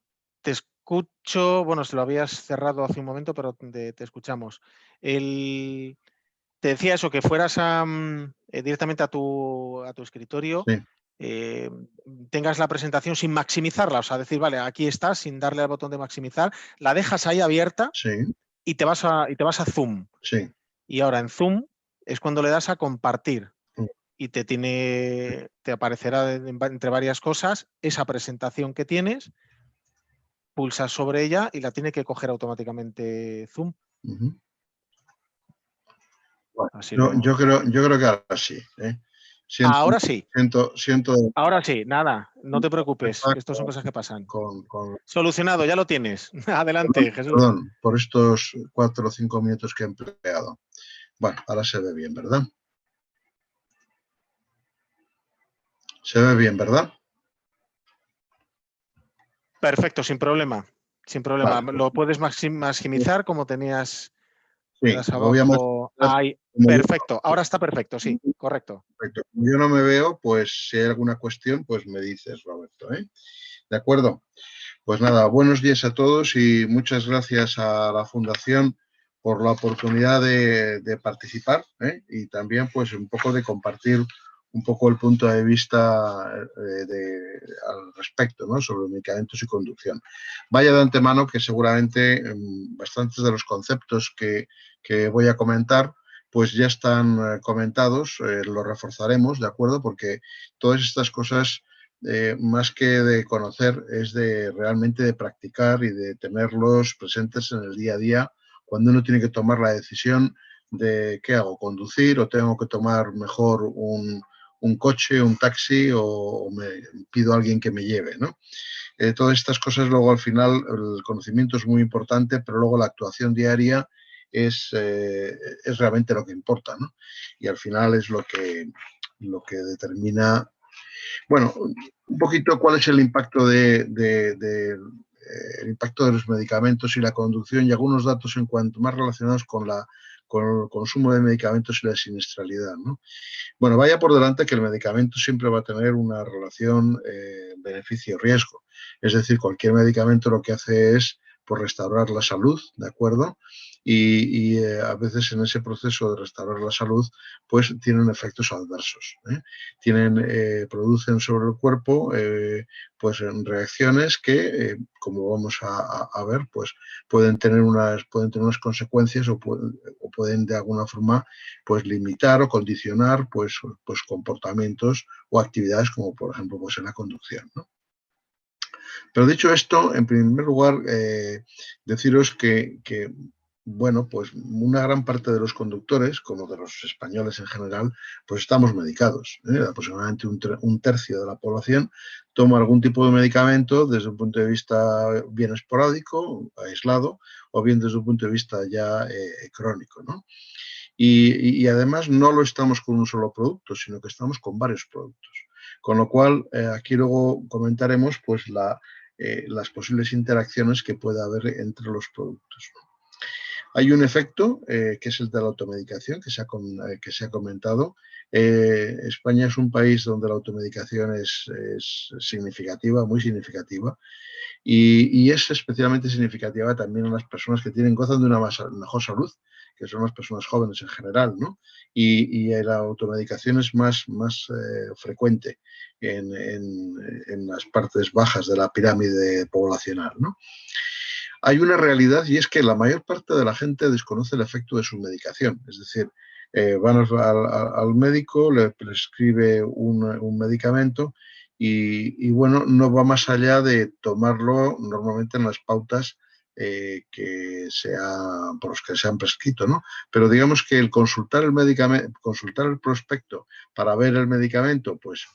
te escucho, bueno, se lo habías cerrado hace un momento, pero te escuchamos. Te decía eso, que fueras directamente a tu escritorio, Sí. tengas la presentación sin maximizarla, o sea, decir, vale, aquí está, sin darle al botón de maximizar, la dejas ahí abierta. Sí. Y te vas a Zoom. Sí. Y ahora en Zoom es cuando le das a compartir. Mm. Y te aparecerá entre varias cosas esa presentación que tienes, pulsas sobre ella y la tiene que coger automáticamente Zoom. Bueno, yo creo que ahora sí. Ahora sí. Siento. Ahora sí, nada, no te preocupes, que estas son cosas que pasan. Solucionado, ya lo tienes. Adelante, Jesús. Perdón por estos 4 o 5 minutos que he empleado. Bueno, ahora se ve bien, ¿verdad? Se ve bien, ¿verdad? Perfecto, sin problema. Sin problema. Vale. Lo puedes maximizar como tenías. Sí, abajo. Ahí. Perfecto. Ahora está perfecto, sí, correcto. Perfecto. Como yo no me veo, pues si hay alguna cuestión, pues me dices, Roberto. ¿De acuerdo? Pues nada, buenos días a todos y muchas gracias a la Fundación por la oportunidad de participar y también pues un poco de compartir un poco el punto de vista al respecto, ¿no? Sobre medicamentos y conducción. Vaya de antemano que seguramente bastantes de los conceptos que voy a comentar pues ya están comentados, los reforzaremos, ¿de acuerdo? Porque todas estas cosas, más que de conocer, es de realmente de practicar y de tenerlos presentes en el día a día, cuando uno tiene que tomar la decisión de qué hago, conducir o tengo que tomar mejor un coche, un taxi o me pido a alguien que me lleve, ¿no? Todas estas cosas luego al final el conocimiento es muy importante, pero luego la actuación diaria es realmente lo que importa, ¿no? Y al final es lo que determina, bueno, un poquito cuál es el impacto el impacto de los medicamentos y la conducción y algunos datos en cuanto más relacionados con el consumo de medicamentos y la siniestralidad, ¿no? Bueno, vaya por delante que el medicamento siempre va a tener una relación beneficio-riesgo. Es decir, cualquier medicamento lo que hace es pues, restaurar la salud, ¿de acuerdo? Y a veces en ese proceso de restaurar la salud, pues tienen efectos adversos. Producen sobre el cuerpo pues reacciones que, como vamos a ver, pues pueden tener unas consecuencias o pueden de alguna forma pues limitar o condicionar pues comportamientos o actividades como por ejemplo pues en la conducción, ¿no? Pero dicho esto, en primer lugar, deciros que, bueno, pues una gran parte de los conductores, como de los españoles en general, pues estamos medicados. Aproximadamente un tercio de la población toma algún tipo de medicamento desde un punto de vista bien esporádico, aislado, o bien desde un punto de vista ya crónico, ¿no? Y además no lo estamos con un solo producto, sino que estamos con varios productos. Con lo cual, aquí luego comentaremos pues, las posibles interacciones que pueda haber entre los productos. Hay un efecto que es el de la automedicación que se ha comentado. España es un país donde la automedicación es significativa, muy significativa, y es especialmente significativa también en las personas que gozan de una mejor salud, que son las personas jóvenes en general, ¿no? Y la automedicación es más frecuente en las partes bajas de la pirámide poblacional, ¿no? Hay una realidad y es que la mayor parte de la gente desconoce el efecto de su medicación, es decir, van al médico, le prescribe un medicamento y, bueno, no va más allá de tomarlo normalmente en las pautas por los que se han prescrito, ¿no? Pero digamos que el consultar el prospecto para ver el medicamento, pues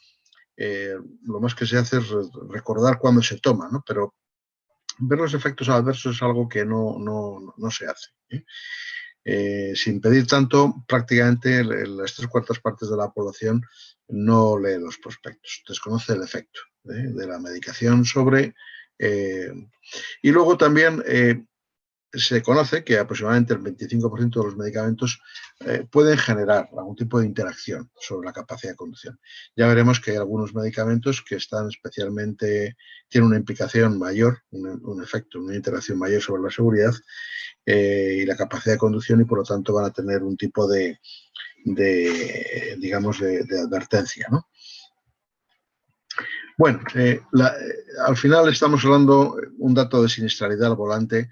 lo más que se hace es recordar cuándo se toma, ¿no? Pero ver los efectos adversos es algo que no se hace. Sin pedir tanto, prácticamente las 3/4 partes de la población no lee los prospectos, desconoce el efecto de la medicación sobre... y luego también se conoce que aproximadamente el 25% de los medicamentos pueden generar algún tipo de interacción sobre la capacidad de conducción. Ya veremos que hay algunos medicamentos que tienen una implicación mayor, un efecto, una interacción mayor sobre la seguridad y la capacidad de conducción y por lo tanto van a tener un tipo de advertencia, ¿no? Bueno, al final estamos hablando un dato de siniestralidad al volante.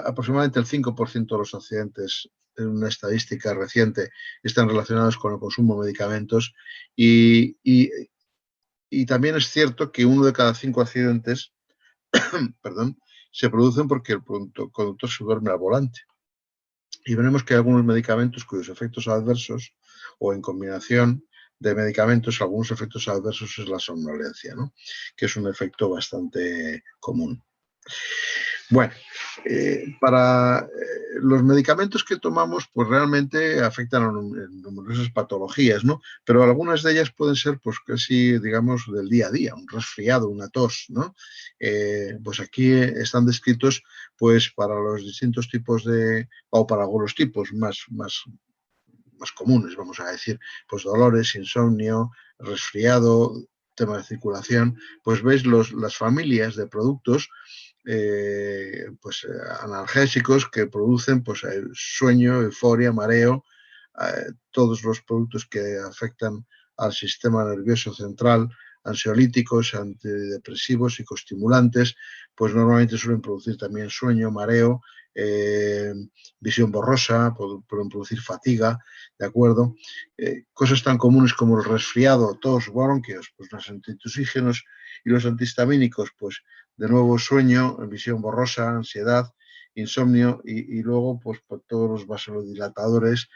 Aproximadamente el 5% de los accidentes, en una estadística reciente, están relacionados con el consumo de medicamentos y también es cierto que 1 de cada 5 accidentes se producen porque el conductor se duerme al volante. Y veremos que hay algunos medicamentos cuyos efectos adversos o en combinación de medicamentos, algunos efectos adversos es la somnolencia, ¿no? Que es un efecto bastante común. Bueno, para los medicamentos que tomamos, pues realmente afectan a numerosas patologías, ¿no? Pero algunas de ellas pueden ser, pues casi, digamos, del día a día, un resfriado, una tos, ¿no? Pues aquí están descritos, pues para los distintos tipos o para algunos tipos más comunes, vamos a decir, pues dolores, insomnio, resfriado, tema de circulación, pues veis las familias de productos analgésicos que producen pues, sueño, euforia, mareo, todos los productos que afectan al sistema nervioso central, ansiolíticos, antidepresivos, psicoestimulantes, pues normalmente suelen producir también sueño, mareo visión borrosa, pueden producir fatiga, ¿de acuerdo? Cosas tan comunes como el resfriado, tos, bronquios, pues los antitusígenos y los antihistamínicos, pues de nuevo sueño, visión borrosa, ansiedad, insomnio y luego pues por todos los vasodilatadores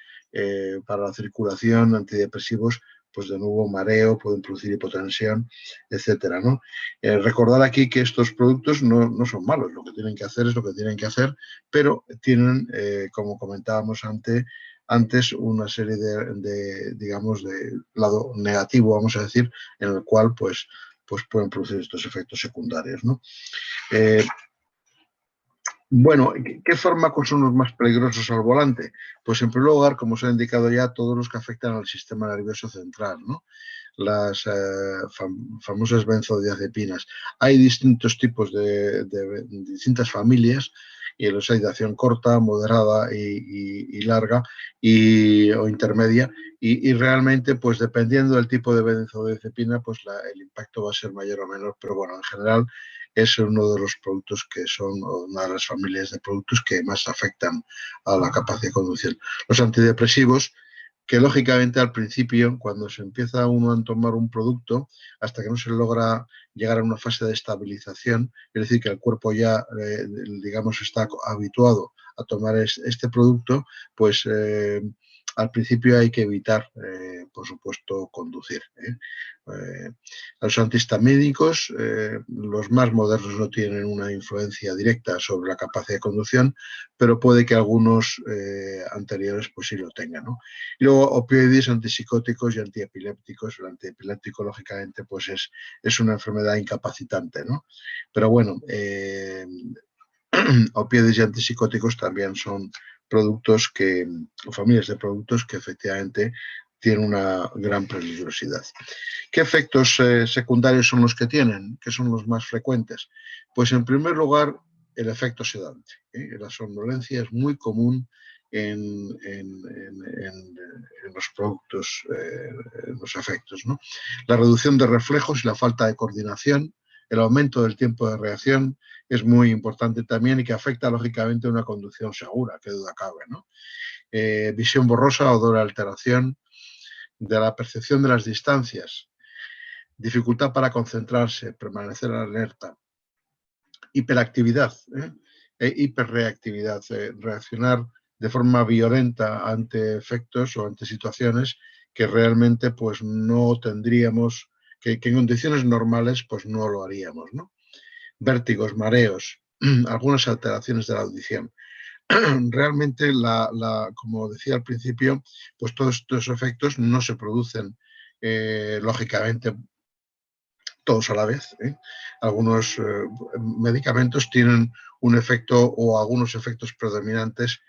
para la circulación, antidepresivos, pues de nuevo mareo, pueden producir hipotensión, etcétera, ¿no? Recordar aquí que estos productos no son malos, lo que tienen que hacer es lo que tienen que hacer, pero tienen, como comentábamos antes, una serie digamos, de lado negativo, vamos a decir, en el cual pues pueden producir estos efectos secundarios, ¿no? Bueno, ¿qué fármacos son los más peligrosos al volante? Pues en primer lugar, como os he indicado ya, todos los que afectan al sistema nervioso central, ¿no? Las famosas benzodiazepinas. Hay distintos tipos de distintas familias, y los hay de acción corta, moderada y larga o intermedia, y realmente, pues dependiendo del tipo de benzodiazepina, pues el impacto va a ser mayor o menor, pero bueno, en general es uno de los productos que son una de las familias de productos que más afectan a la capacidad de conducción. Los antidepresivos, que lógicamente al principio, cuando se empieza uno a tomar un producto, hasta que no se logra llegar a una fase de estabilización, es decir, que el cuerpo ya, digamos, está habituado a tomar este producto, pues al principio hay que evitar, por supuesto, conducir. Los antihistamínicos, los más modernos, no tienen una influencia directa sobre la capacidad de conducción, pero puede que algunos anteriores pues sí lo tengan, ¿no? Y luego opioides, antipsicóticos y antiepilépticos. El antiepiléptico, lógicamente, pues es una enfermedad incapacitante, ¿no? Pero bueno, opioides y antipsicóticos también son productos familias de productos que efectivamente tienen una gran peligrosidad. ¿Qué efectos secundarios son los que tienen? ¿Qué son los más frecuentes? Pues en primer lugar, el efecto sedante. La somnolencia es muy común en los productos, en los efectos, ¿no? La reducción de reflejos y la falta de coordinación, el aumento del tiempo de reacción es muy importante también, y que afecta lógicamente a una conducción segura, qué duda cabe, ¿no? Visión borrosa o doble alteración de la percepción de las distancias, dificultad para concentrarse, permanecer alerta, hiperactividad, hiperreactividad, reaccionar de forma violenta ante efectos o ante situaciones que realmente pues no tendríamos, que en condiciones normales pues no lo haríamos, ¿no? Vértigos, mareos, algunas alteraciones de la audición. Realmente, como decía al principio, pues todos estos efectos no se producen lógicamente todos a la vez. Algunos medicamentos tienen un efecto o algunos efectos predominantes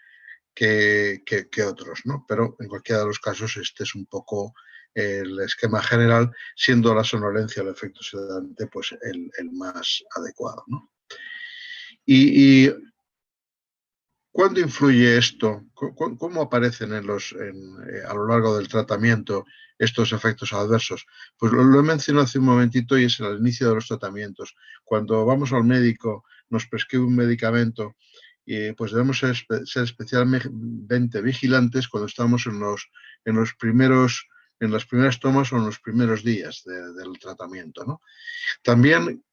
que otros, ¿no? Pero en cualquiera de los casos este es un poco el esquema general, siendo la somnolencia o el efecto sedante pues el más adecuado, ¿no? Y ¿cuándo influye esto? ¿Cómo aparecen a lo largo del tratamiento estos efectos adversos? Pues lo he mencionado hace un momentito, y es al inicio de los tratamientos. Cuando vamos al médico, nos prescribe un medicamento, pues debemos ser especialmente vigilantes cuando estamos en las primeras tomas o en los primeros días del tratamiento, ¿no? También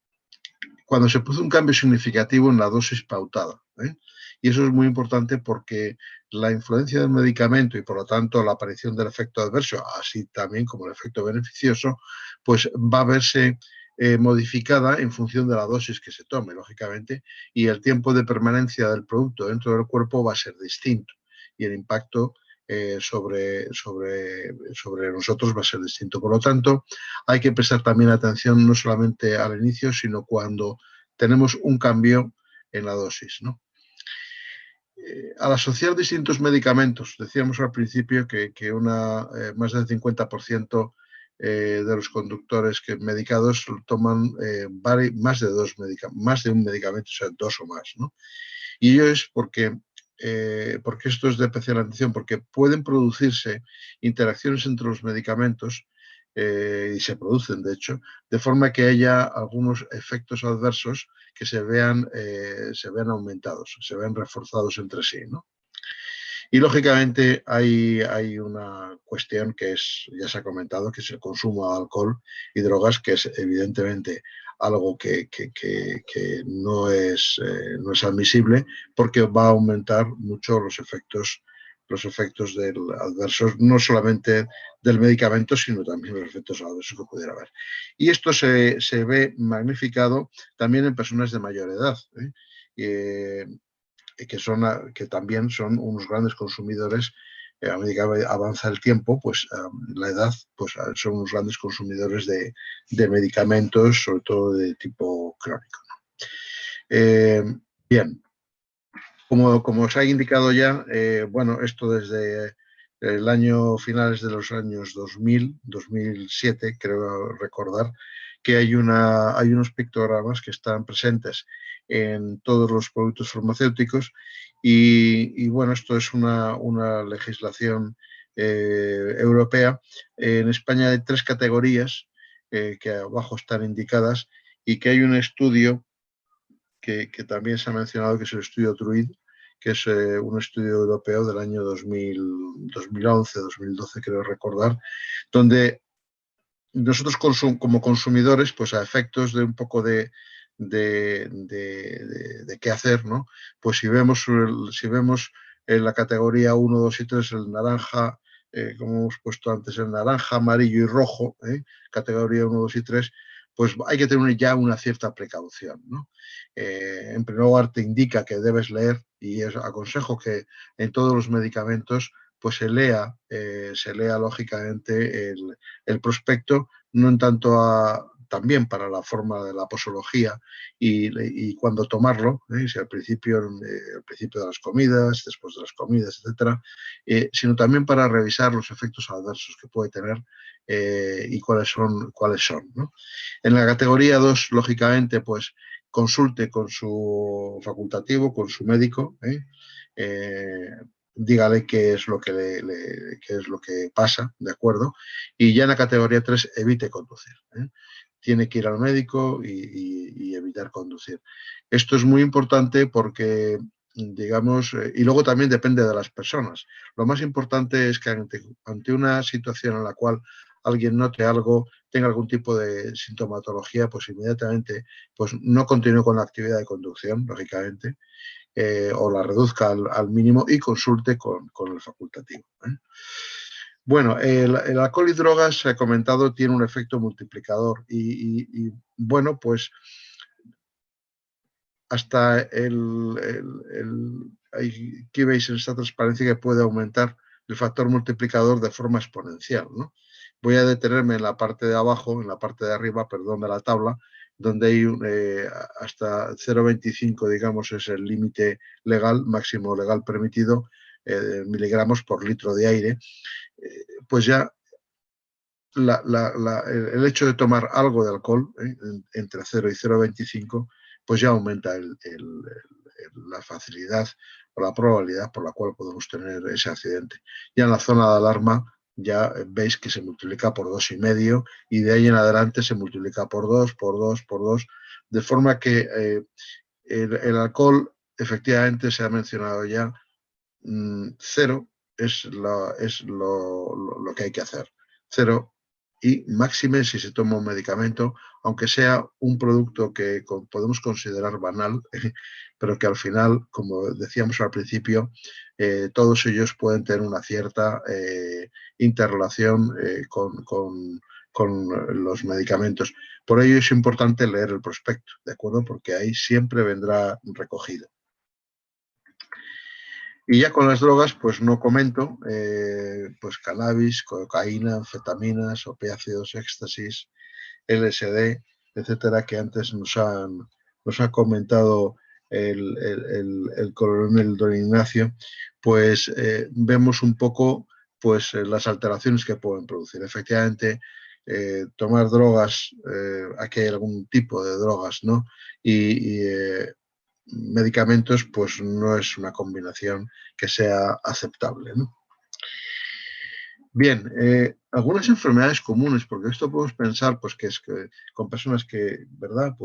cuando se produce un cambio significativo en la dosis pautada, ¿eh? Y eso es muy importante porque la influencia del medicamento y por lo tanto la aparición del efecto adverso, así también como el efecto beneficioso, pues va a verse modificada en función de la dosis que se tome, lógicamente, y el tiempo de permanencia del producto dentro del cuerpo va a ser distinto, y el impacto sobre nosotros va a ser distinto. Por lo tanto, hay que prestar también atención no solamente al inicio, sino cuando tenemos un cambio en la dosis, ¿no? Al asociar distintos medicamentos, decíamos al principio que más del 50% de los conductores medicados toman más de un medicamento, o sea, dos o más, ¿no? Y ello es porque esto es de especial atención, porque pueden producirse interacciones entre los medicamentos y se producen, de hecho, de forma que haya algunos efectos adversos que se vean aumentados, se vean reforzados entre sí, ¿no? Y lógicamente hay una cuestión que ya se ha comentado, que es el consumo de alcohol y drogas, que es evidentemente algo que no es admisible, porque va a aumentar mucho los efectos adversos, no solamente del medicamento, sino también los efectos adversos que pudiera haber. Y esto se ve magnificado también en personas de mayor edad, que también son unos grandes consumidores. A medida que avanza el tiempo, pues la edad, pues son unos grandes consumidores de medicamentos, sobre todo de tipo crónico, ¿no? Bien, como os ha indicado ya, bueno, esto desde finales de los años 2000, 2007, creo recordar, que hay unos pictogramas que están presentes en todos los productos farmacéuticos y bueno, esto es una legislación europea. En España hay 3 categorías que abajo están indicadas y que hay un estudio que también se ha mencionado, que es el estudio TRUID, que es un estudio europeo del año 2011, 2012, creo recordar, donde nosotros como consumidores, pues a efectos de un poco de qué hacer, ¿no? Pues si vemos en la categoría 1, 2 y 3 el naranja, como hemos puesto antes, el naranja, amarillo y rojo, categoría 1, 2 y 3, pues hay que tener ya una cierta precaución, ¿no? En primer lugar, te indica que debes leer, y aconsejo que en todos los medicamentos pues se lea lógicamente el prospecto, no en tanto también para la forma de la posología y cuándo tomarlo, si al principio de las comidas, después de las comidas, etcétera, sino también para revisar los efectos adversos que puede tener y cuáles son, ¿no? En la categoría 2, lógicamente, pues consulte con su facultativo, con su médico, dígale qué es lo que pasa, ¿de acuerdo? Y ya en la categoría 3, evite conducir. Tiene que ir al médico y evitar conducir. Esto es muy importante porque, digamos, y luego también depende de las personas. Lo más importante es que ante una situación en la cual alguien note algo, tenga algún tipo de sintomatología, pues inmediatamente pues no continúe con la actividad de conducción, lógicamente, o la reduzca al mínimo y consulte con el facultativo. Bueno, el alcohol y drogas, se ha comentado, tiene un efecto multiplicador y bueno, pues hasta aquí veis en esta transparencia que puede aumentar el factor multiplicador de forma exponencial, ¿no? Voy a detenerme en la parte de abajo, en la parte de arriba, perdón, de la tabla, donde hay hasta 0,25, digamos, es el límite legal, máximo legal permitido, miligramos por litro de aire. Pues ya el hecho de tomar algo de alcohol, entre 0 y 0,25, pues ya aumenta la facilidad o la probabilidad por la cual podemos tener ese accidente. Ya en la zona de alarma ya veis que se multiplica por 2,5 y de ahí en adelante se multiplica por 2, por 2, por 2, de forma que el alcohol, efectivamente, se ha mencionado ya, 0 es lo que hay que hacer. 0 y máxime si se toma un medicamento, aunque sea un producto que podemos considerar banal, pero que al final, como decíamos al principio, todos ellos pueden tener una cierta interrelación con los medicamentos. Por ello es importante leer el prospecto, ¿de acuerdo? Porque ahí siempre vendrá recogido. Y ya con las drogas, pues no comento, pues cannabis, cocaína, anfetaminas, opiáceos, éxtasis, LSD, etcétera, que antes nos ha comentado el coronel don Ignacio, pues vemos un poco pues las alteraciones que pueden producir. Efectivamente, tomar drogas, aquí hay algún tipo de drogas, ¿no? Y medicamentos, pues no es una combinación que sea aceptable, ¿no? Bien, algunas enfermedades comunes, porque esto podemos pensar pues, que es que con personas que, ¿verdad?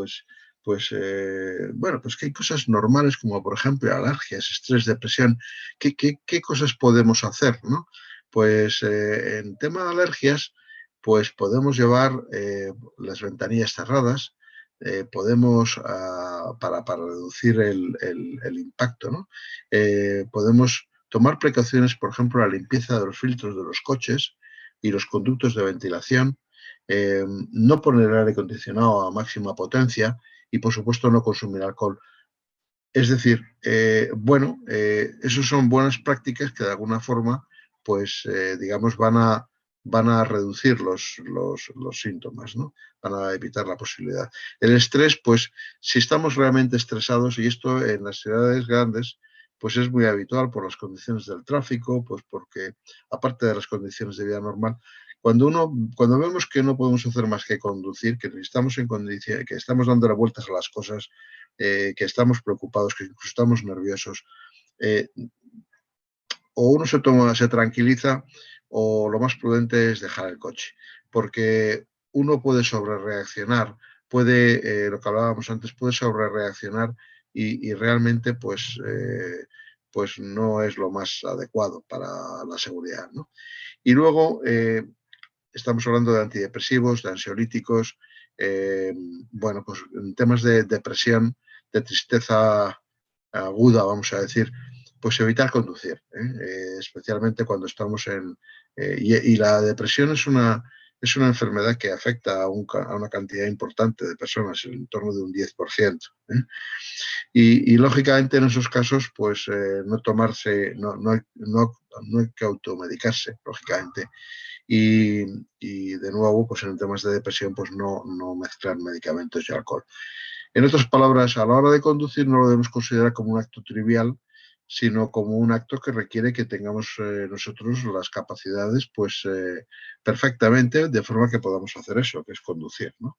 Bueno, pues que hay cosas normales como, por ejemplo, alergias, estrés, depresión. ¿Qué cosas podemos hacer, ¿no? Pues en tema de alergias, pues podemos llevar las ventanillas cerradas, podemos, para reducir el impacto, ¿no? Podemos tomar precauciones, por ejemplo, la limpieza de los filtros de los coches y los conductos de ventilación, no poner el aire acondicionado a máxima potencia y, por supuesto, no consumir alcohol. Es decir, bueno, esas son buenas prácticas que de alguna forma, pues, digamos, van a reducir los síntomas, ¿no? Van a evitar la posibilidad. El estrés, pues, si estamos realmente estresados, y esto en las ciudades grandes, pues es muy habitual por las condiciones del tráfico, pues porque, aparte de las condiciones de vida normal, cuando vemos que no podemos hacer más que conducir, que estamos en condición, que estamos dándole vueltas a las cosas, que estamos preocupados, que incluso estamos nerviosos, o uno se tranquiliza o lo más prudente es dejar el coche, porque uno puede sobrereaccionar, lo que hablábamos antes, puede sobrereaccionar y realmente pues no es lo más adecuado para la seguridad, ¿no? Y luego estamos hablando de antidepresivos, de ansiolíticos, bueno, pues en temas de depresión, de tristeza aguda, vamos a decir, pues evitar conducir, especialmente cuando estamos y la depresión es una enfermedad que afecta a una cantidad importante de personas, en torno de un 10%. Y lógicamente en esos casos, pues no hay que automedicarse, lógicamente. Y de nuevo, pues en temas de depresión, pues no mezclar medicamentos y alcohol. En otras palabras, a la hora de conducir no lo debemos considerar como un acto trivial, sino como un acto que requiere que tengamos nosotros las capacidades pues perfectamente, de forma que podamos hacer eso, que es conducir, ¿no?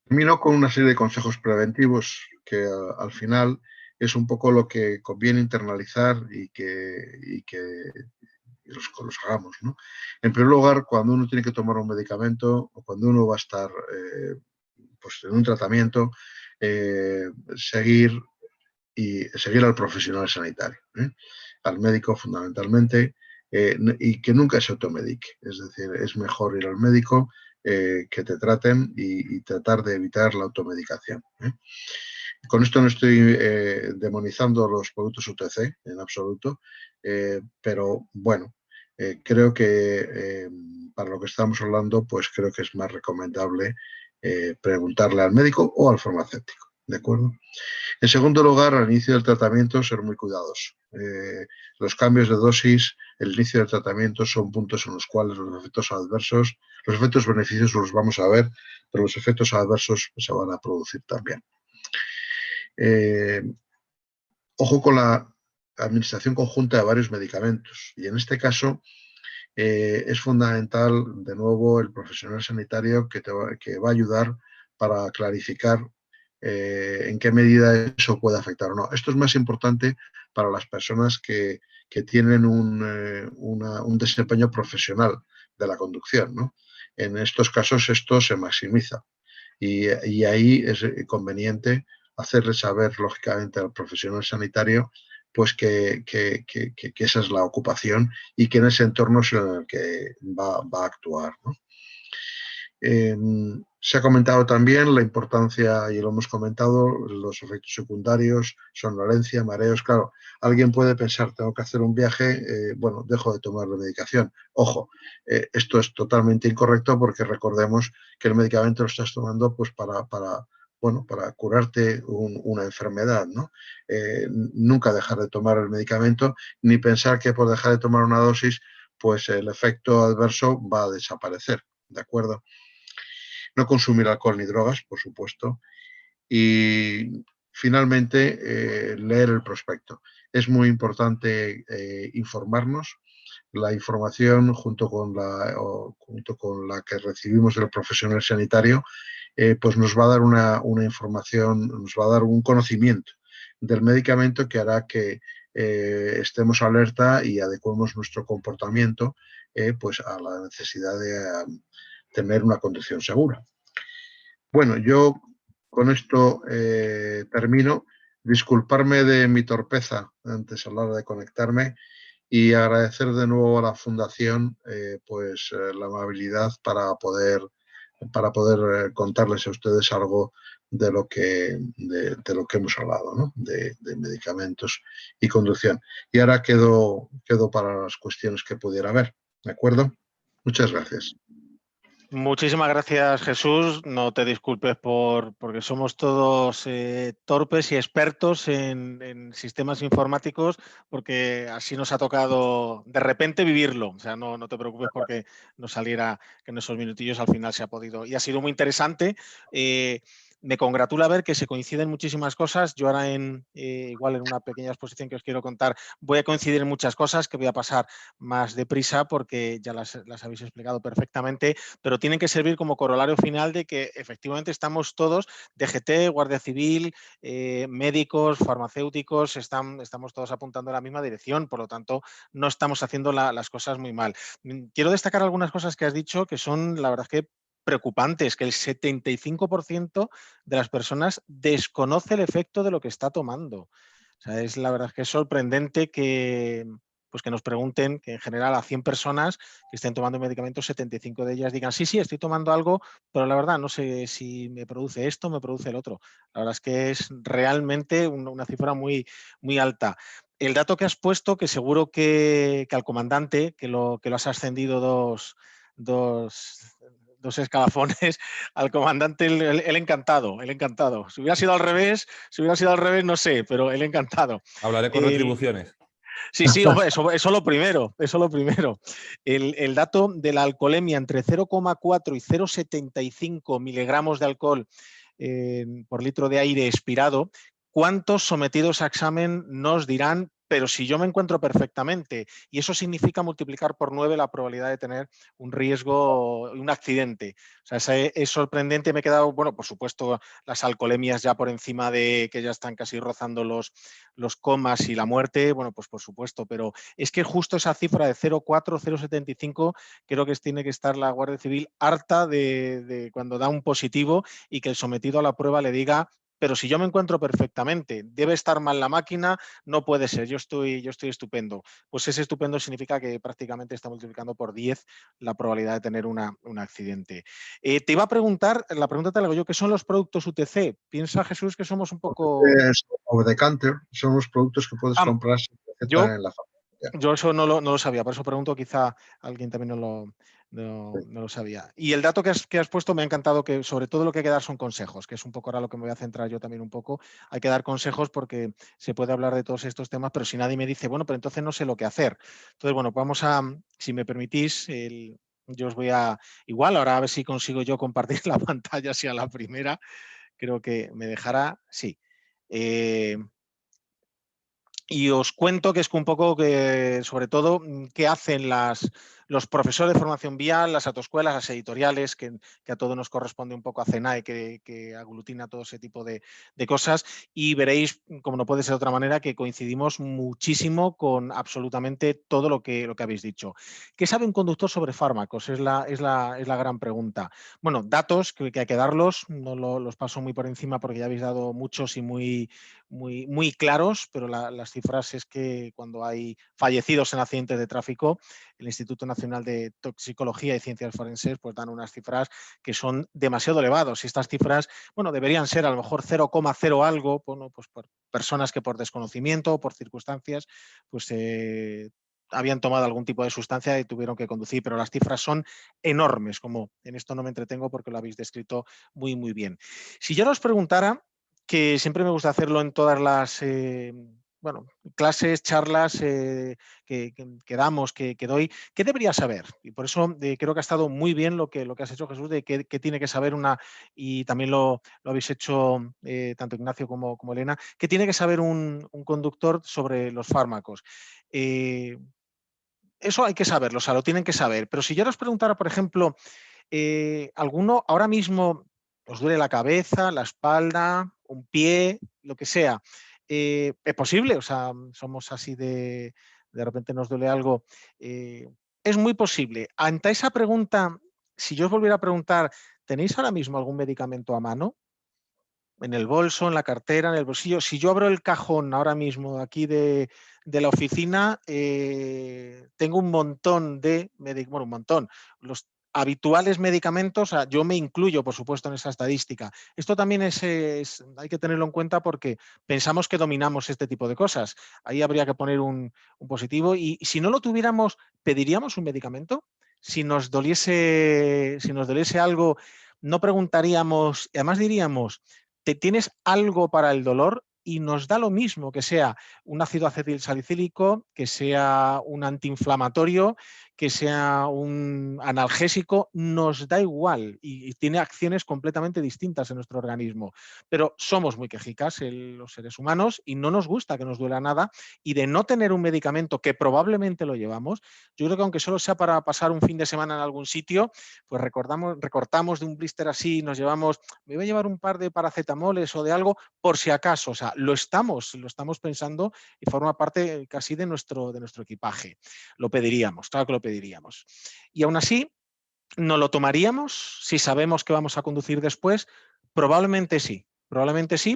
Termino con una serie de consejos preventivos que al final es un poco lo que conviene internalizar y que los hagamos, ¿no? En primer lugar, cuando uno tiene que tomar un medicamento o cuando uno va a estar pues en un tratamiento, seguir al profesional sanitario, al médico fundamentalmente, y que nunca se automedique. Es decir, es mejor ir al médico, que te traten y tratar de evitar la automedicación. Con esto no estoy demonizando los productos UTC en absoluto, pero bueno, creo que para lo que estamos hablando, pues creo que es más recomendable preguntarle al médico o al farmacéutico, ¿de acuerdo? En segundo lugar, al inicio del tratamiento, ser muy cuidadoso. Los cambios de dosis, el inicio del tratamiento son puntos en los cuales los efectos beneficiosos los vamos a ver, pero los efectos adversos se van a producir también. Ojo con la administración conjunta de varios medicamentos y en este caso es fundamental, de nuevo, el profesional sanitario que va a ayudar para clarificar en qué medida eso puede afectar o no. Esto es más importante para las personas que tienen un desempeño profesional de la conducción, ¿no? En estos casos esto se maximiza y ahí es conveniente hacerle saber, lógicamente, al profesional sanitario pues que esa es la ocupación y que en ese entorno es en el que va a actuar, ¿no? Se ha comentado también la importancia, y lo hemos comentado, los efectos secundarios, somnolencia, mareos. Claro, alguien puede pensar, tengo que hacer un viaje, bueno, dejo de tomar la medicación. Ojo, esto es totalmente incorrecto porque recordemos que el medicamento lo estás tomando pues para curarte una enfermedad, ¿no? Nunca dejar de tomar el medicamento ni pensar que por dejar de tomar una dosis pues el efecto adverso va a desaparecer, ¿de acuerdo? No consumir alcohol ni drogas, por supuesto. Y finalmente, leer el prospecto. Es muy importante informarnos. La información junto con la que recibimos del profesional sanitario pues nos va a dar una información, nos va a dar un conocimiento del medicamento que hará que estemos alerta y adecuemos nuestro comportamiento pues a la necesidad de tener una conducción segura. Bueno, yo con esto termino. Disculparme de mi torpeza antes a la hora de conectarme y agradecer de nuevo a la Fundación la amabilidad para poder contarles a ustedes algo de lo que hemos hablado, ¿no? de medicamentos y conducción. Y ahora quedo para las cuestiones que pudiera haber. ¿De acuerdo? Muchas gracias. Muchísimas gracias, Jesús. No te disculpes porque somos todos torpes y expertos en sistemas informáticos, porque así nos ha tocado de repente vivirlo. O sea, no te preocupes porque no saliera, que en esos minutillos al final se ha podido. Y ha sido muy interesante. Me congratula ver que se coinciden muchísimas cosas. Yo ahora igual en una pequeña exposición que os quiero contar, voy a coincidir en muchas cosas que voy a pasar más deprisa porque ya las habéis explicado perfectamente, pero tienen que servir como corolario final de que efectivamente estamos todos, DGT, Guardia Civil, médicos, farmacéuticos, estamos todos apuntando en la misma dirección, por lo tanto no estamos haciendo las cosas muy mal. Quiero destacar algunas cosas que has dicho que son, la verdad, que preocupantes, que el 75% de las personas desconoce el efecto de lo que está tomando. O sea, la verdad que es sorprendente que nos pregunten, que en general a 100 personas que estén tomando medicamentos, 75 de ellas digan, sí, estoy tomando algo, pero la verdad no sé si me produce esto o me produce el otro. La verdad es que es realmente una cifra muy, muy alta. El dato que has puesto, que seguro que al comandante, que lo has ascendido dos escalafones, al comandante el encantado. Si hubiera sido al revés, no sé, pero el encantado. Hablaré con retribuciones. Sí, hombre, eso lo primero. El dato de la alcoholemia entre 0,4 y 0,75 miligramos de alcohol por litro de aire expirado, ¿cuántos sometidos a examen nos dirán? Pero si yo me encuentro perfectamente, y eso significa multiplicar por 9 la probabilidad de tener un riesgo, un accidente. O sea, es sorprendente. Me he quedado, bueno, por supuesto, las alcoholemias ya por encima de que ya están casi rozando los comas y la muerte, bueno, pues por supuesto, pero es que justo esa cifra de 0,4, 0,75, creo que tiene que estar la Guardia Civil harta de cuando da un positivo y que el sometido a la prueba le diga, pero si yo me encuentro perfectamente, debe estar mal la máquina, no puede ser, yo estoy estupendo. Pues ese estupendo significa que prácticamente está multiplicando por 10 la probabilidad de tener un accidente. Te iba a preguntar, la pregunta te la hago yo, ¿qué son los productos UTC? Piensa, Jesús, que somos un poco... Over the counter, son los productos que puedes comprar sin receta en la farmacia. Yo eso no lo sabía, por eso pregunto, quizá alguien también no lo sabía. Y el dato que has puesto me ha encantado, que sobre todo lo que hay que dar son consejos, que es un poco ahora lo que me voy a centrar yo también un poco. Hay que dar consejos porque se puede hablar de todos estos temas, pero si nadie me dice, bueno, pero entonces no sé lo que hacer. Entonces, bueno, vamos a, si me permitís, yo os voy a, igual, ahora a ver si consigo yo compartir la pantalla, si a la primera, creo que me dejará, sí. Y os cuento que es un poco que, sobre todo, qué hacen los profesores de formación vial, las autoescuelas, las editoriales, que a todos nos corresponde un poco a CENAE, que aglutina todo ese tipo de cosas. Y veréis, como no puede ser de otra manera, que coincidimos muchísimo con absolutamente todo lo que habéis dicho. ¿Qué sabe un conductor sobre fármacos? Es la gran pregunta. Bueno, datos que hay que darlos, no los paso muy por encima porque ya habéis dado muchos y muy, muy, muy claros, pero las cifras es que cuando hay fallecidos en accidentes de tráfico, el Instituto Nacional de Toxicología y Ciencias Forenses pues dan unas cifras que son demasiado elevadas. Y estas cifras, bueno, deberían ser a lo mejor 0,0 algo, bueno, pues por personas que por desconocimiento o por circunstancias, pues habían tomado algún tipo de sustancia y tuvieron que conducir, pero las cifras son enormes, como en esto no me entretengo porque lo habéis descrito muy, muy bien. Si yo os preguntara, que siempre me gusta hacerlo en todas las clases, charlas que damos, que doy, ¿qué debería saber? Y por eso creo que ha estado muy bien lo que has hecho, Jesús, de qué tiene que saber y también lo habéis hecho tanto Ignacio como Elena, ¿qué tiene que saber un conductor sobre los fármacos? Eso hay que saberlo, o sea, lo tienen que saber. Pero si yo os preguntara, por ejemplo, alguno ahora mismo os duele la cabeza, la espalda, un pie, lo que sea, es posible, o sea, somos así de repente nos duele algo. Es muy posible. Ante esa pregunta, si yo os volviera a preguntar, ¿tenéis ahora mismo algún medicamento a mano? En el bolso, en la cartera, en el bolsillo. Si yo abro el cajón ahora mismo aquí de la oficina, tengo un montón de bueno, un montón. Los habituales medicamentos, yo me incluyo, por supuesto, en esa estadística. Esto también hay que tenerlo en cuenta porque pensamos que dominamos este tipo de cosas. Ahí habría que poner un positivo y si no lo tuviéramos, ¿pediríamos un medicamento? Si nos doliese algo, no preguntaríamos, y además diríamos, ¿tienes algo para el dolor? Y nos da lo mismo que sea un ácido acetilsalicílico, que sea un antiinflamatorio, que sea un analgésico, nos da igual y tiene acciones completamente distintas en nuestro organismo. Pero somos muy quejicas los seres humanos y no nos gusta que nos duela nada, y de no tener un medicamento que probablemente lo llevamos, yo creo que aunque solo sea para pasar un fin de semana en algún sitio, pues recortamos de un blister así, nos llevamos, me voy a llevar un par de paracetamoles o de algo por si acaso, o sea, lo estamos pensando y forma parte casi de nuestro equipaje. Lo pediríamos, claro que lo pediríamos. Y aún así, ¿no lo tomaríamos si sabemos que vamos a conducir después? Probablemente sí,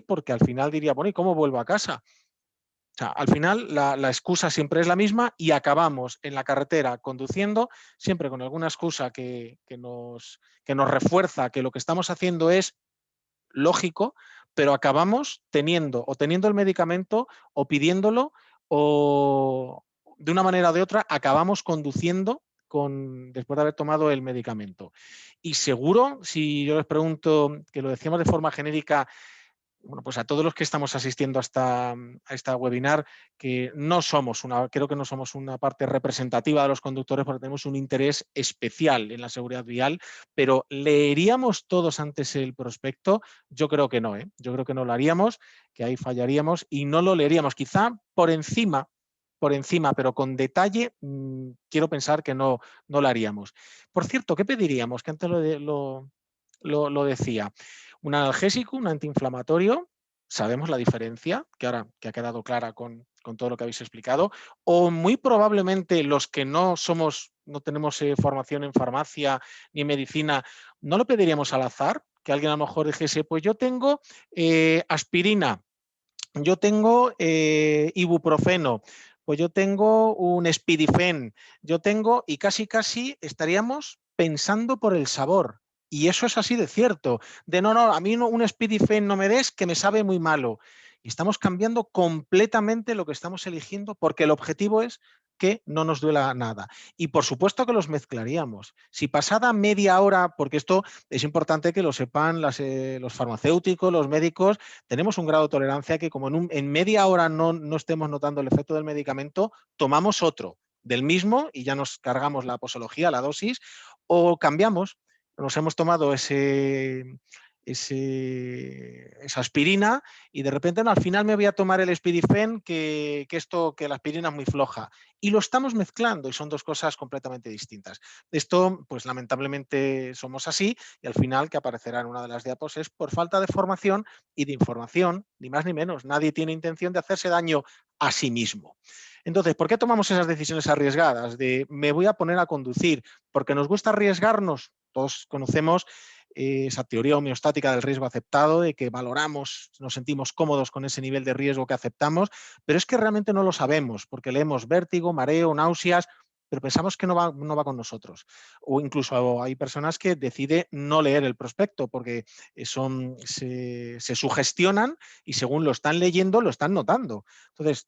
porque al final diría, bueno, ¿y cómo vuelvo a casa? O sea, al final la excusa siempre es la misma y acabamos en la carretera conduciendo, siempre con alguna excusa que nos refuerza que lo que estamos haciendo es lógico, pero acabamos teniendo el medicamento o pidiéndolo, o de una manera o de otra acabamos conduciendo después de haber tomado el medicamento. Y seguro, si yo les pregunto, que lo decíamos de forma genérica, bueno, pues a todos los que estamos asistiendo a esta webinar, que creo que no somos una parte representativa de los conductores porque tenemos un interés especial en la seguridad vial, pero ¿leeríamos todos antes el prospecto? Yo creo que no, ¿eh? Yo creo que no lo haríamos, que ahí fallaríamos y no lo leeríamos. Quizá por encima, pero con detalle, quiero pensar que no lo haríamos. Por cierto, ¿qué pediríamos? Que antes lo decía. Un analgésico, un antiinflamatorio, sabemos la diferencia, que ahora que ha quedado clara con todo lo que habéis explicado, o muy probablemente los que no tenemos formación en farmacia ni medicina, ¿no lo pediríamos al azar? Que alguien a lo mejor dijese, pues yo tengo aspirina, yo tengo ibuprofeno, pues yo tengo un Spidifen, y casi estaríamos pensando por el sabor. Y eso es así de cierto. No, a mí un Spidifen no me des, que me sabe muy malo. Y estamos cambiando completamente lo que estamos eligiendo porque el objetivo es que no nos duela nada. Y por supuesto que los mezclaríamos. Si pasada media hora, porque esto es importante que lo sepan los farmacéuticos, los médicos, tenemos un grado de tolerancia que como en media hora no estemos notando el efecto del medicamento, tomamos otro del mismo y ya nos cargamos la posología, la dosis, o cambiamos. Nos hemos tomado esa aspirina y de repente al final me voy a tomar el Spidifen, que la aspirina es muy floja. Y lo estamos mezclando y son dos cosas completamente distintas. Esto, pues lamentablemente somos así y al final, que aparecerá en una de las diapos, es por falta de formación y de información, ni más ni menos. Nadie tiene intención de hacerse daño a sí mismo. Entonces, ¿por qué tomamos esas decisiones arriesgadas? De me voy a poner a conducir, porque nos gusta arriesgarnos. Todos conocemos esa teoría homeostática del riesgo aceptado, de que valoramos, nos sentimos cómodos con ese nivel de riesgo que aceptamos, pero es que realmente no lo sabemos, porque leemos vértigo, mareo, náuseas, pero pensamos que no va con nosotros. O incluso hay personas que deciden no leer el prospecto porque se sugestionan y según lo están leyendo, lo están notando. Entonces,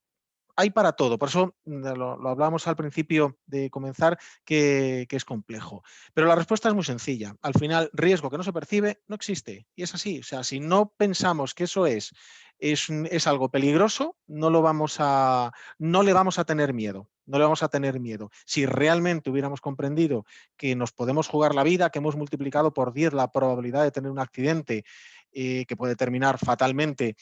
hay para todo, por eso lo hablábamos al principio de comenzar, que es complejo. Pero la respuesta es muy sencilla. Al final, riesgo que no se percibe no existe. Y es así. O sea, si no pensamos que eso es algo peligroso, no le vamos a tener miedo. No le vamos a tener miedo. Si realmente hubiéramos comprendido que nos podemos jugar la vida, que hemos multiplicado por 10 la probabilidad de tener un accidente que puede terminar fatalmente,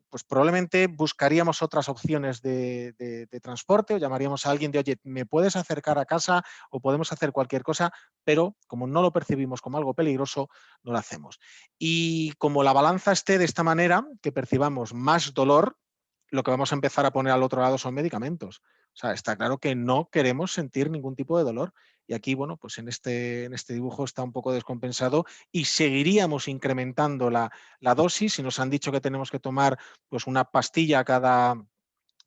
pues probablemente buscaríamos otras opciones de transporte o llamaríamos a alguien de, oye, ¿me puedes acercar a casa o podemos hacer cualquier cosa? Pero como no lo percibimos como algo peligroso, no lo hacemos. Y como la balanza esté de esta manera, que percibamos más dolor, lo que vamos a empezar a poner al otro lado son medicamentos. O sea, está claro que no queremos sentir ningún tipo de dolor. Y aquí, bueno, pues en este dibujo está un poco descompensado y seguiríamos incrementando la dosis. Si nos han dicho que tenemos que tomar pues una pastilla cada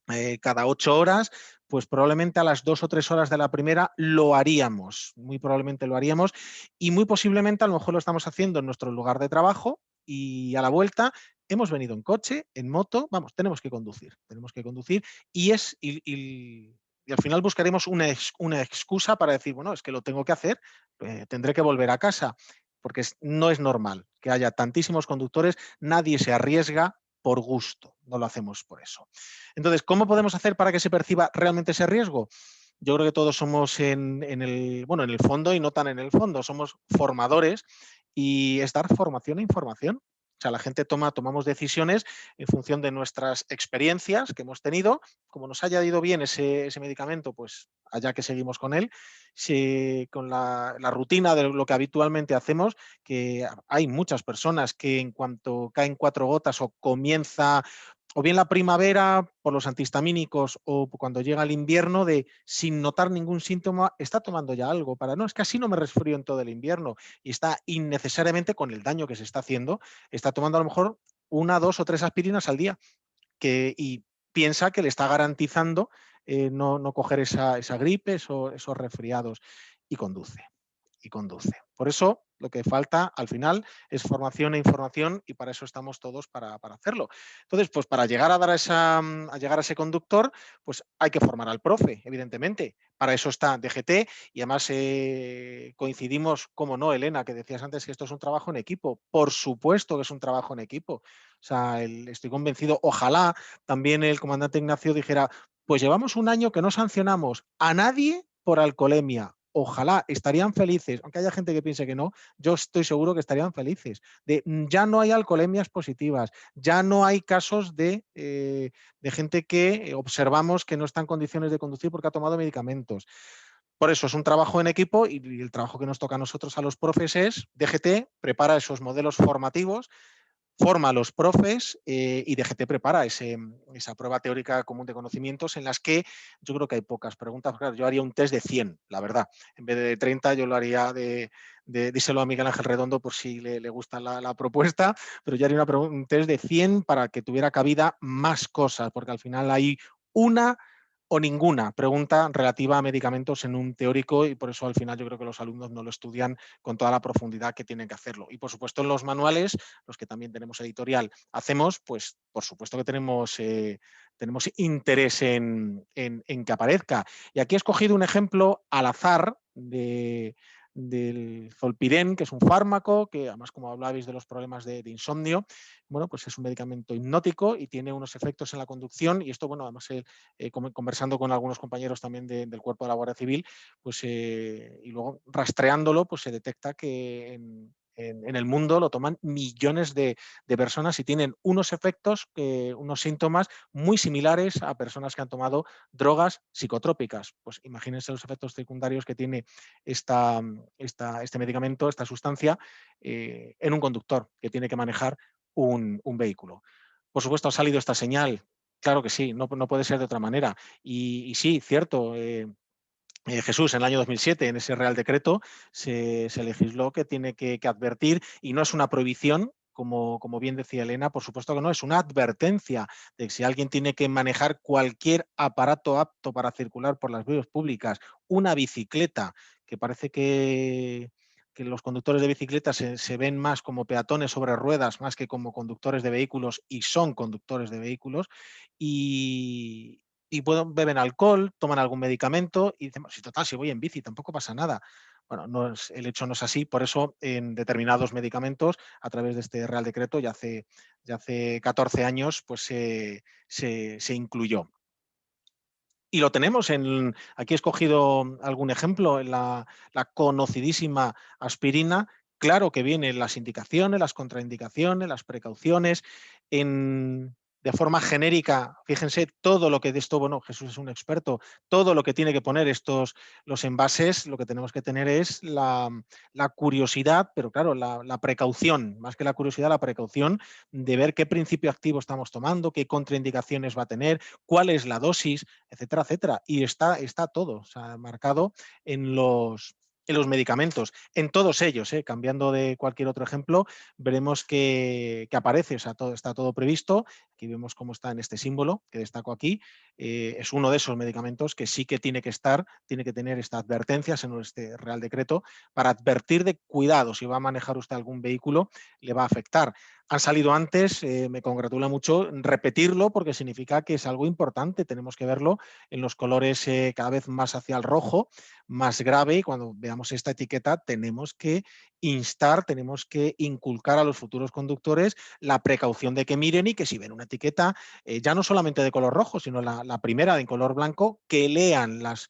8 horas, pues probablemente a las 2 o 3 horas de la primera lo haríamos, muy probablemente lo haríamos, y muy posiblemente a lo mejor lo estamos haciendo en nuestro lugar de trabajo y a la vuelta hemos venido en coche, en moto, vamos, tenemos que conducir y al final buscaremos una excusa para decir, bueno, es que lo tengo que hacer, tendré que volver a casa, porque no es normal que haya tantísimos conductores, nadie se arriesga por gusto, no lo hacemos por eso. Entonces, ¿cómo podemos hacer para que se perciba realmente ese riesgo? Yo creo que todos somos en el fondo y no tan en el fondo, somos formadores y es dar formación e información. O sea, la gente tomamos decisiones en función de nuestras experiencias que hemos tenido. Como nos haya ido bien ese medicamento, pues allá que seguimos con él. Si, con la rutina de lo que habitualmente hacemos, que hay muchas personas que en cuanto caen 4 gotas o comienza o bien la primavera por los antihistamínicos o cuando llega el invierno, de sin notar ningún síntoma, está tomando ya algo para no, es que así no me resfrío en todo el invierno, y está innecesariamente, con el daño que se está haciendo, está tomando a lo mejor 1, 2 o 3 aspirinas al día y piensa que le está garantizando no coger esa gripe, esos resfriados, y conduce. Por eso lo que falta al final es formación e información, y para eso estamos todos para hacerlo. Entonces, pues para llegar a llegar a ese conductor, pues hay que formar al profe, evidentemente. Para eso está DGT, y además coincidimos, como no, Elena, que decías antes que esto es un trabajo en equipo. Por supuesto que es un trabajo en equipo. O sea, estoy convencido, ojalá también el comandante Ignacio dijera, pues llevamos un año que no sancionamos a nadie por alcoholemia. Ojalá, estarían felices, aunque haya gente que piense que no, yo estoy seguro que estarían felices. Ya no hay alcoholemias positivas, ya no hay casos de gente que observamos que no está en condiciones de conducir porque ha tomado medicamentos. Por eso es un trabajo en equipo, y el trabajo que nos toca a nosotros, a los profes, es DGT prepara esos modelos formativos, forma a los profes y DGT prepara esa prueba teórica común de conocimientos, en las que yo creo que hay pocas preguntas. Claro, yo haría un test de 100, la verdad. En vez de 30, yo lo haría díselo a Miguel Ángel Redondo por si le gusta la propuesta, pero yo haría un test de 100 para que tuviera cabida más cosas, porque al final hay una o ninguna pregunta relativa a medicamentos en un teórico, y por eso al final yo creo que los alumnos no lo estudian con toda la profundidad que tienen que hacerlo. Y por supuesto en los manuales, los que también tenemos editorial, hacemos, pues por supuesto que tenemos interés en que aparezca. Y aquí he escogido un ejemplo al azar del Zolpidem, que es un fármaco que, además, como hablabais de los problemas de insomnio, bueno, pues es un medicamento hipnótico y tiene unos efectos en la conducción, y esto, bueno, además conversando con algunos compañeros también del Cuerpo de la Guardia Civil, pues y luego rastreándolo, pues se detecta que en el mundo lo toman millones de personas y tienen unos efectos, unos síntomas muy similares a personas que han tomado drogas psicotrópicas. Pues imagínense los efectos secundarios que tiene este medicamento, esta sustancia, en un conductor que tiene que manejar un vehículo. Por supuesto, ha salido esta señal. Claro que sí, no puede ser de otra manera. Y sí, cierto, Jesús, en el año 2007, en ese Real Decreto, se legisló que tiene que advertir, y no es una prohibición, como bien decía Elena, por supuesto que no, es una advertencia de que si alguien tiene que manejar cualquier aparato apto para circular por las vías públicas, una bicicleta, que parece que los conductores de bicicletas se ven más como peatones sobre ruedas más que como conductores de vehículos, y son conductores de vehículos, y beben alcohol, toman algún medicamento y dicen, si total, si voy en bici tampoco pasa nada. Bueno, el hecho no es así, por eso en determinados medicamentos, a través de este Real Decreto, ya hace 14 años, pues se incluyó. Y lo tenemos aquí he escogido algún ejemplo, en la conocidísima aspirina. Claro que vienen las indicaciones, las contraindicaciones, las precauciones. En de forma genérica, fíjense, todo lo que de esto, bueno, Jesús es un experto, todo lo que tiene que poner los envases, lo que tenemos que tener es la curiosidad, pero claro, la precaución, más que la curiosidad, la precaución de ver qué principio activo estamos tomando, qué contraindicaciones va a tener, cuál es la dosis, etcétera, etcétera. Y está todo, o sea, marcado en los medicamentos, en todos ellos, cambiando de cualquier otro ejemplo, veremos que aparece, o sea, está todo previsto. Aquí vemos cómo está en este símbolo que destaco aquí. Es uno de esos medicamentos que sí que tiene que tener estas advertencias en este Real Decreto para advertir de cuidado, si va a manejar usted algún vehículo, le va a afectar. Han salido antes, me congratula mucho repetirlo porque significa que es algo importante, tenemos que verlo en los colores cada vez más hacia el rojo, más grave, y cuando veamos esta etiqueta tenemos que instar, tenemos que inculcar a los futuros conductores la precaución de que miren y que si ven una etiqueta, ya no solamente de color rojo, sino la primera de color blanco, que lean las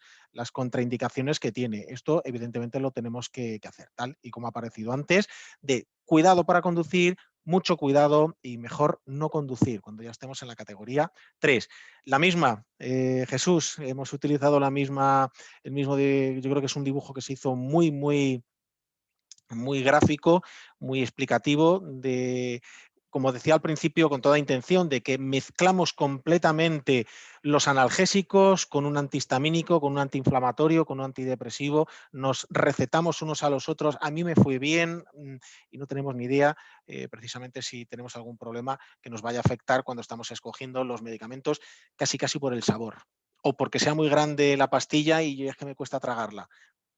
contraindicaciones que tiene. Esto evidentemente lo tenemos que hacer, tal y como ha aparecido antes, de cuidado para conducir, mucho cuidado y mejor no conducir cuando ya estemos en la categoría 3. La misma, Jesús, hemos utilizado la misma, yo creo que es un dibujo que se hizo muy gráfico, muy explicativo, como decía al principio, con toda intención, de que mezclamos completamente los analgésicos con un antihistamínico, con un antiinflamatorio, con un antidepresivo, nos recetamos unos a los otros, a mí me fue bien y no tenemos ni idea precisamente si tenemos algún problema que nos vaya a afectar cuando estamos escogiendo los medicamentos casi por el sabor o porque sea muy grande la pastilla y es que me cuesta tragarla.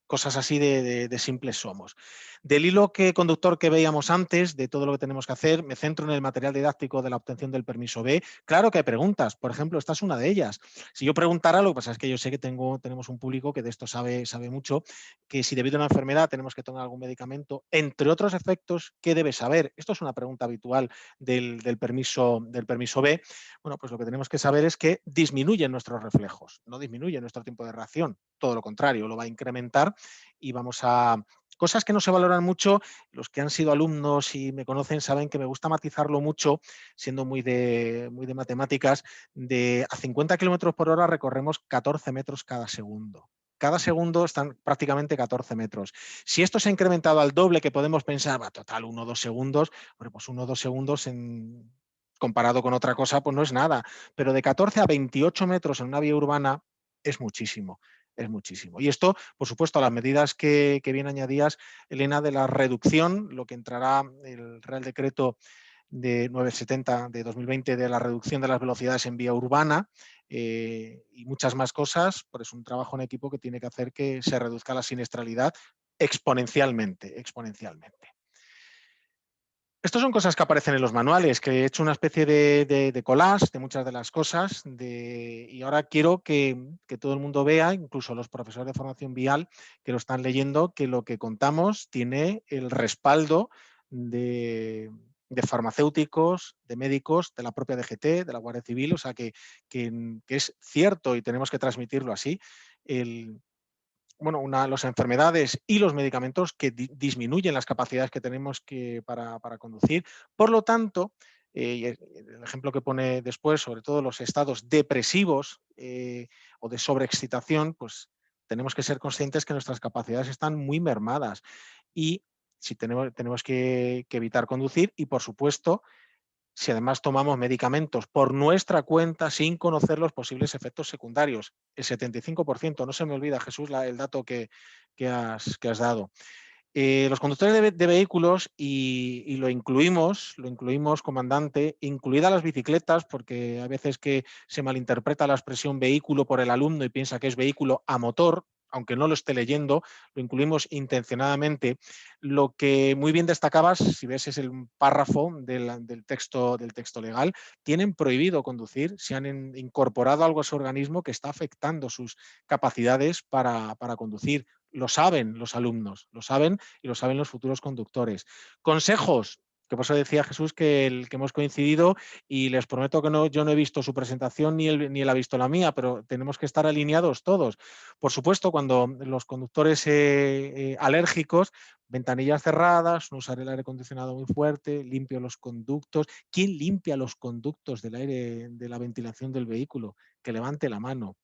Cosas así de simples somos. Del hilo conductor que veíamos antes, de todo lo que tenemos que hacer, me centro en el material didáctico de la obtención del permiso B. Claro que hay preguntas, por ejemplo, esta es una de ellas. Si yo preguntara, lo que pasa es que yo sé que tenemos un público que de esto sabe mucho, que si debido a una enfermedad tenemos que tomar algún medicamento, entre otros efectos, ¿qué debe saber? Esto es una pregunta habitual del permiso B. Bueno, pues lo que tenemos que saber es que disminuyen nuestros reflejos, no disminuye nuestro tiempo de reacción, todo lo contrario, lo va a incrementar y vamos a... Cosas que no se valoran mucho, los que han sido alumnos y me conocen saben que me gusta matizarlo mucho, siendo muy de matemáticas, de a 50 kilómetros por hora recorremos 14 metros cada segundo. Cada segundo están prácticamente 14 metros. Si esto se ha incrementado al doble, que podemos pensar, total, 1 o 2 segundos, bueno, pues 1 o 2 segundos comparado con otra cosa, pues no es nada. Pero de 14 a 28 metros en una vía urbana es muchísimo. Es muchísimo. Y esto, por supuesto, a las medidas que vienen añadidas, Elena, de la reducción, lo que entrará el Real Decreto de 970 de 2020 de la reducción de las velocidades en vía urbana y muchas más cosas, pero es un trabajo en equipo que tiene que hacer que se reduzca la siniestralidad exponencialmente. Estas son cosas que aparecen en los manuales, que he hecho una especie de collage de muchas de las cosas y ahora quiero que todo el mundo vea, incluso los profesores de formación vial que lo están leyendo, que lo que contamos tiene el respaldo de farmacéuticos, de médicos, de la propia DGT, de la Guardia Civil, o sea que es cierto y tenemos que transmitirlo así. Las enfermedades y los medicamentos que disminuyen las capacidades que tenemos para conducir. Por lo tanto, el ejemplo que pone después, sobre todo los estados depresivos o de sobreexcitación, pues tenemos que ser conscientes que nuestras capacidades están muy mermadas y si tenemos que evitar conducir y, por supuesto, si además tomamos medicamentos por nuestra cuenta sin conocer los posibles efectos secundarios. El 75%, no se me olvida, Jesús, el dato que has dado. Los conductores de vehículos, y lo incluimos, comandante, incluidas las bicicletas, porque a veces que se malinterpreta la expresión vehículo por el alumno y piensa que es vehículo a motor, aunque no lo esté leyendo, lo incluimos intencionadamente. Lo que muy bien destacabas, si ves, es el párrafo del texto legal, tienen prohibido conducir si han incorporado algo a su organismo que está afectando sus capacidades para conducir. Lo saben los alumnos, lo saben y lo saben los futuros conductores. Consejos. que por eso decía Jesús que hemos coincidido, y les prometo que yo no he visto su presentación ni él ha visto la mía, pero tenemos que estar alineados todos. Por supuesto, cuando los conductores alérgicos, ventanillas cerradas, no usar el aire acondicionado muy fuerte, limpio los conductos. ¿Quién limpia los conductos del aire, de la ventilación del vehículo? Que levante la mano.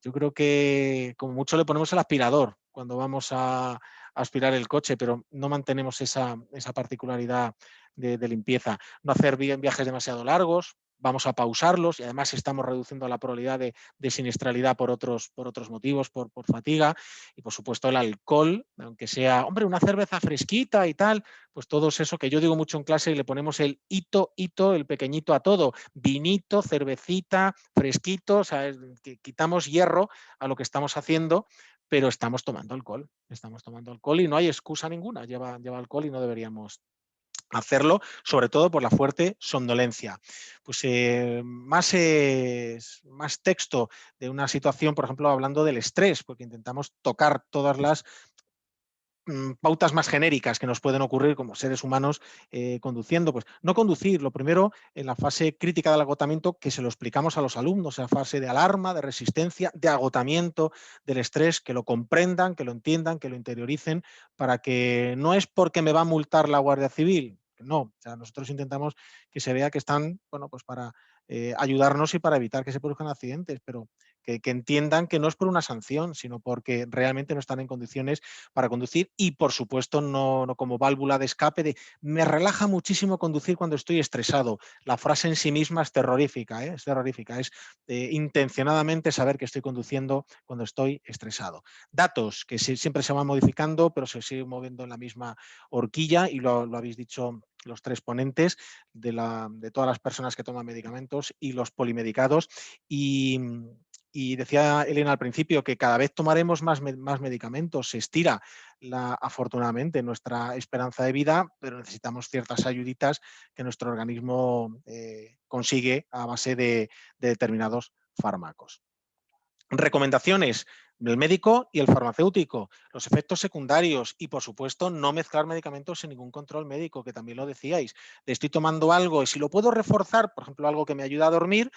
Yo creo que como mucho le ponemos el aspirador cuando vamos a aspirar el coche, pero no mantenemos esa particularidad de limpieza. No hacer viajes demasiado largos, vamos a pausarlos, y además estamos reduciendo la probabilidad de siniestralidad por otros motivos, por fatiga. Y por supuesto el alcohol, aunque sea, hombre, una cerveza fresquita y tal, pues todo eso que yo digo mucho en clase, y le ponemos el hito, el pequeñito a todo, vinito, cervecita, fresquito, o sea, que quitamos hierro a lo que estamos haciendo, pero estamos tomando alcohol y no hay excusa ninguna, lleva alcohol y no deberíamos hacerlo, sobre todo por la fuerte somnolencia. Pues más texto de una situación, por ejemplo, hablando del estrés, porque intentamos tocar todas las pautas más genéricas que nos pueden ocurrir como seres humanos conduciendo. Pues no conducir, lo primero, en la fase crítica del agotamiento, que se lo explicamos a los alumnos, en la fase de alarma, de resistencia, de agotamiento del estrés, que lo comprendan, que lo entiendan, que lo interioricen, para que no es porque me va a multar la Guardia Civil, no, o sea, nosotros intentamos que se vea que están, bueno, pues para ayudarnos y para evitar que se produzcan accidentes, pero que entiendan que no es por una sanción, sino porque realmente no están en condiciones para conducir, y por supuesto no como válvula de escape de me relaja muchísimo conducir cuando estoy estresado. La frase en sí misma es terrorífica, es terrorífica, es intencionadamente saber que estoy conduciendo cuando estoy estresado. Datos que siempre se van modificando, pero se siguen moviendo en la misma horquilla, y lo habéis dicho los tres ponentes, de todas las personas que toman medicamentos y los polimedicados. Y decía Elena al principio que cada vez tomaremos más medicamentos, se estira afortunadamente nuestra esperanza de vida, pero necesitamos ciertas ayuditas que nuestro organismo consigue a base de determinados fármacos. Recomendaciones del médico y el farmacéutico, los efectos secundarios y, por supuesto, no mezclar medicamentos sin ningún control médico, que también lo decíais. Estoy tomando algo y si lo puedo reforzar, por ejemplo, algo que me ayuda a dormir,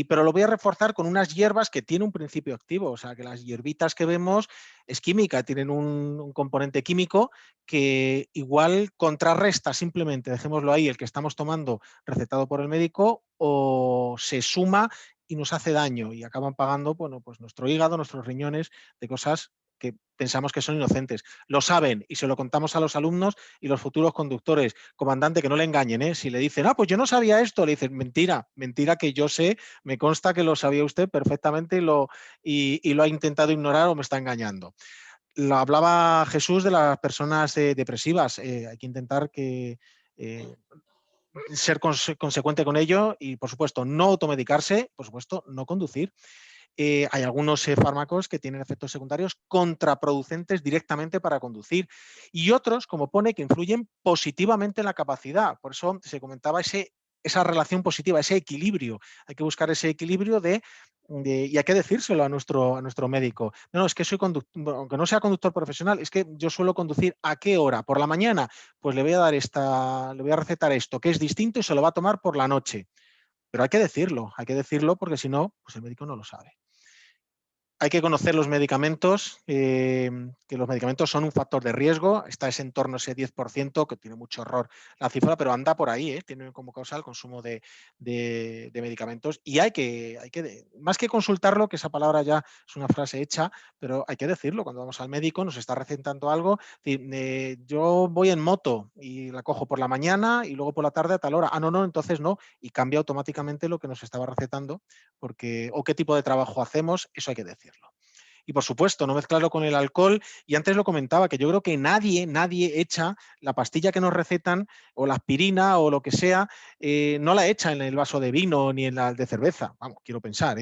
pero lo voy a reforzar con unas hierbas que tienen un principio activo, o sea, que las hierbitas que vemos es química, tienen un componente químico que igual contrarresta simplemente, dejémoslo ahí, el que estamos tomando recetado por el médico, o se suma y nos hace daño, y acaban pagando, bueno, pues nuestro hígado, nuestros riñones, de cosas que pensamos que son inocentes. Lo saben y se lo contamos a los alumnos y los futuros conductores. Comandante, que no le engañen, ¿eh? Si le dicen, pues yo no sabía esto, le dicen, mentira que yo sé, me consta que lo sabía usted perfectamente y lo ha intentado ignorar o me está engañando. Lo hablaba Jesús de las personas depresivas. Hay que intentar ser consecuente con ello y, por supuesto, no automedicarse, por supuesto, no conducir. Hay algunos fármacos que tienen efectos secundarios contraproducentes directamente para conducir, y otros, como pone, que influyen positivamente en la capacidad. Por eso se comentaba esa relación positiva, ese equilibrio. Hay que buscar ese equilibrio y hay que decírselo a nuestro médico. No, es que soy conductor, aunque no sea conductor profesional, es que yo suelo conducir. ¿A qué hora? ¿Por la mañana? Pues le voy a recetar esto, que es distinto, y se lo va a tomar por la noche. Pero hay que decirlo porque si no, pues el médico no lo sabe. Hay que conocer los medicamentos, que los medicamentos son un factor de riesgo. Está ese en torno a ese 10%, que tiene mucho error la cifra, pero anda por ahí, tiene como causa el consumo de medicamentos. Y hay que, más que consultarlo, que esa palabra ya es una frase hecha, pero hay que decirlo. Cuando vamos al médico, nos está recetando algo. Yo voy en moto y la cojo por la mañana y luego por la tarde a tal hora. No, entonces no. Y cambia automáticamente lo que nos estaba recetando, o qué tipo de trabajo hacemos, eso hay que decirlo. Y, por supuesto, no mezclarlo con el alcohol. Y antes lo comentaba, que yo creo que nadie echa la pastilla que nos recetan, o la aspirina o lo que sea, no la echa en el vaso de vino ni en la de cerveza. Vamos, quiero pensar,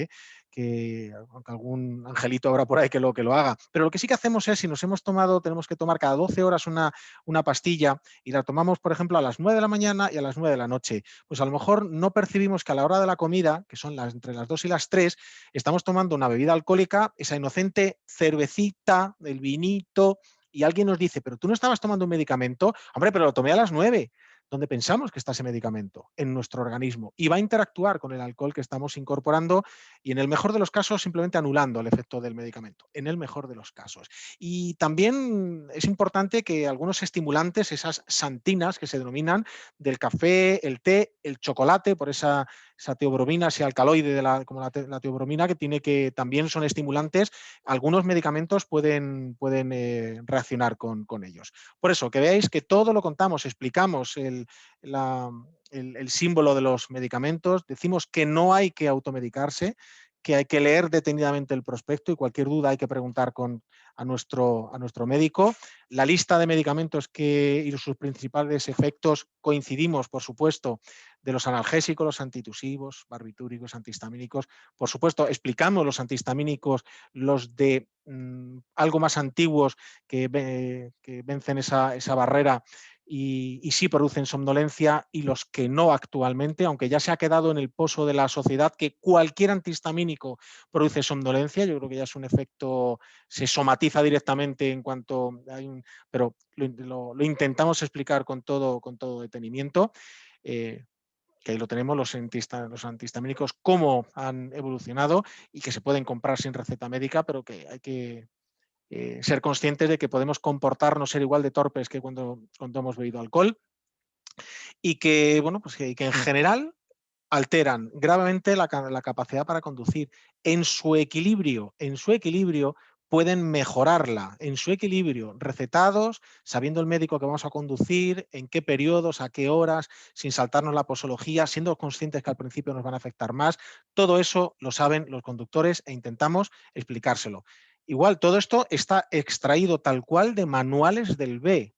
que aunque algún angelito habrá por ahí que lo haga. Pero lo que sí que hacemos es, si tenemos que tomar cada 12 horas una pastilla, y la tomamos, por ejemplo, a las 9 de la mañana y a las 9 de la noche, pues a lo mejor no percibimos que a la hora de la comida, que son entre las 2 y las 3, estamos tomando una bebida alcohólica, esa inocente cervecita, el vinito, y alguien nos dice, pero tú no estabas tomando un medicamento. Hombre, pero lo tomé a las 9. donde pensamos que está ese medicamento en nuestro organismo y va a interactuar con el alcohol que estamos incorporando y en el mejor de los casos simplemente anulando el efecto del medicamento, en el mejor de los casos. Y también es importante que algunos estimulantes, esas santinas que se denominan, del café, el té, el chocolate, por esa teobromina, ese alcaloide como la teobromina, que también son estimulantes, algunos medicamentos pueden reaccionar con ellos. Por eso, que veáis que todo lo contamos, explicamos el símbolo de los medicamentos, decimos que no hay que automedicarse, que hay que leer detenidamente el prospecto y cualquier duda hay que preguntar a nuestro médico. La lista de medicamentos y sus principales efectos coincidimos, por supuesto, de los analgésicos, los antitusivos, barbitúricos, antihistamínicos. Por supuesto, explicamos los antihistamínicos, los de algo más antiguos que vencen esa barrera y sí producen somnolencia, y los que no actualmente, aunque ya se ha quedado en el pozo de la sociedad que cualquier antihistamínico produce somnolencia. Yo creo que ya es un efecto, se somatiza directamente en cuanto hay pero lo intentamos explicar con todo detenimiento. Que ahí lo tenemos, los antihistamínicos, cómo han evolucionado y que se pueden comprar sin receta médica, pero que hay que ser conscientes de que podemos comportarnos, ser igual de torpes que cuando hemos bebido alcohol, y que, bueno, pues que en general alteran gravemente la capacidad para conducir. En su equilibrio pueden mejorarla, en su equilibrio, recetados, sabiendo el médico que vamos a conducir, en qué periodos, a qué horas, sin saltarnos la posología, siendo conscientes que al principio nos van a afectar más. Todo eso lo saben los conductores e intentamos explicárselo. Igual, todo esto está extraído tal cual de manuales del B,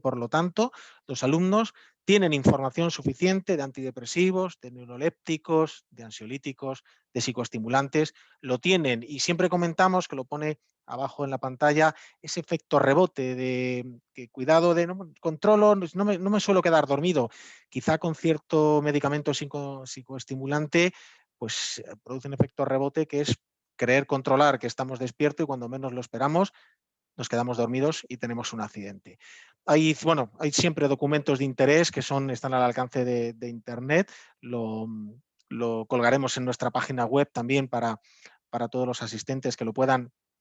por lo tanto, los alumnos tienen información suficiente de antidepresivos, de neurolépticos, de ansiolíticos, de psicoestimulantes, lo tienen, y siempre comentamos, que lo pone abajo en la pantalla, ese efecto rebote de que cuidado de no controlo, no me suelo quedar dormido, quizá con cierto medicamento psicoestimulante, pues produce un efecto rebote que es creer controlar que estamos despiertos y cuando menos lo esperamos nos quedamos dormidos y tenemos un accidente. Hay siempre documentos de interés que están al alcance de Internet, lo colgaremos en nuestra página web también para todos los asistentes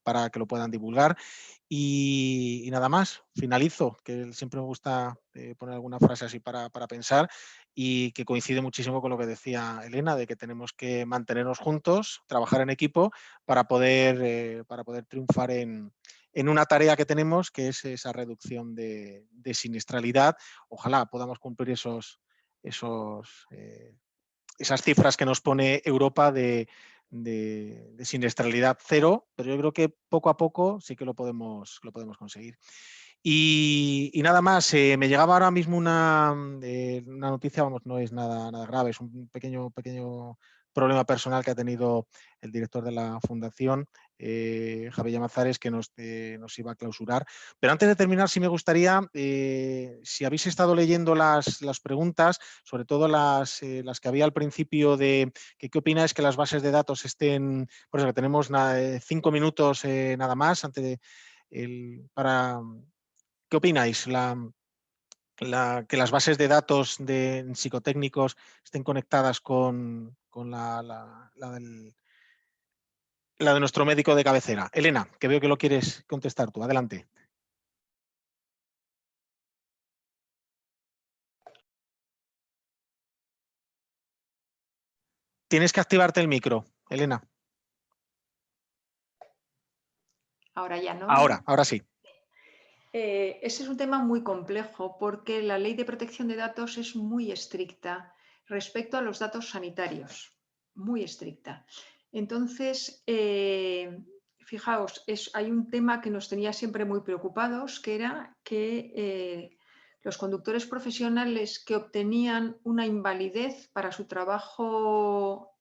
para que lo puedan divulgar. Y nada más, finalizo, que siempre me gusta poner alguna frase así para pensar, y que coincide muchísimo con lo que decía Elena, de que tenemos que mantenernos juntos, trabajar en equipo para poder triunfar en una tarea que tenemos, que es esa reducción de siniestralidad. Ojalá podamos cumplir esas cifras que nos pone Europa de siniestralidad cero, pero yo creo que poco a poco sí que lo podemos conseguir. Y nada más, me llegaba ahora mismo una noticia, no es nada grave, es un pequeño problema personal que ha tenido el director de la fundación, Javier Llamazares, que nos iba a clausurar. Pero antes de terminar, sí me gustaría, si habéis estado leyendo las preguntas, sobre todo las que había al principio de qué opináis que las bases de datos estén, por eso que tenemos 5 minutos nada más antes de ¿qué opináis? Que las bases de datos de psicotécnicos estén conectadas con la de nuestro médico de cabecera. Elena, que veo que lo quieres contestar tú. Adelante. Tienes que activarte el micro, Elena. Ahora ya no. Ahora sí. Ese es un tema muy complejo porque la ley de protección de datos es muy estricta respecto a los datos sanitarios, muy estricta. Entonces, fijaos, hay un tema que nos tenía siempre muy preocupados, que era que los conductores profesionales que obtenían una invalidez para su trabajo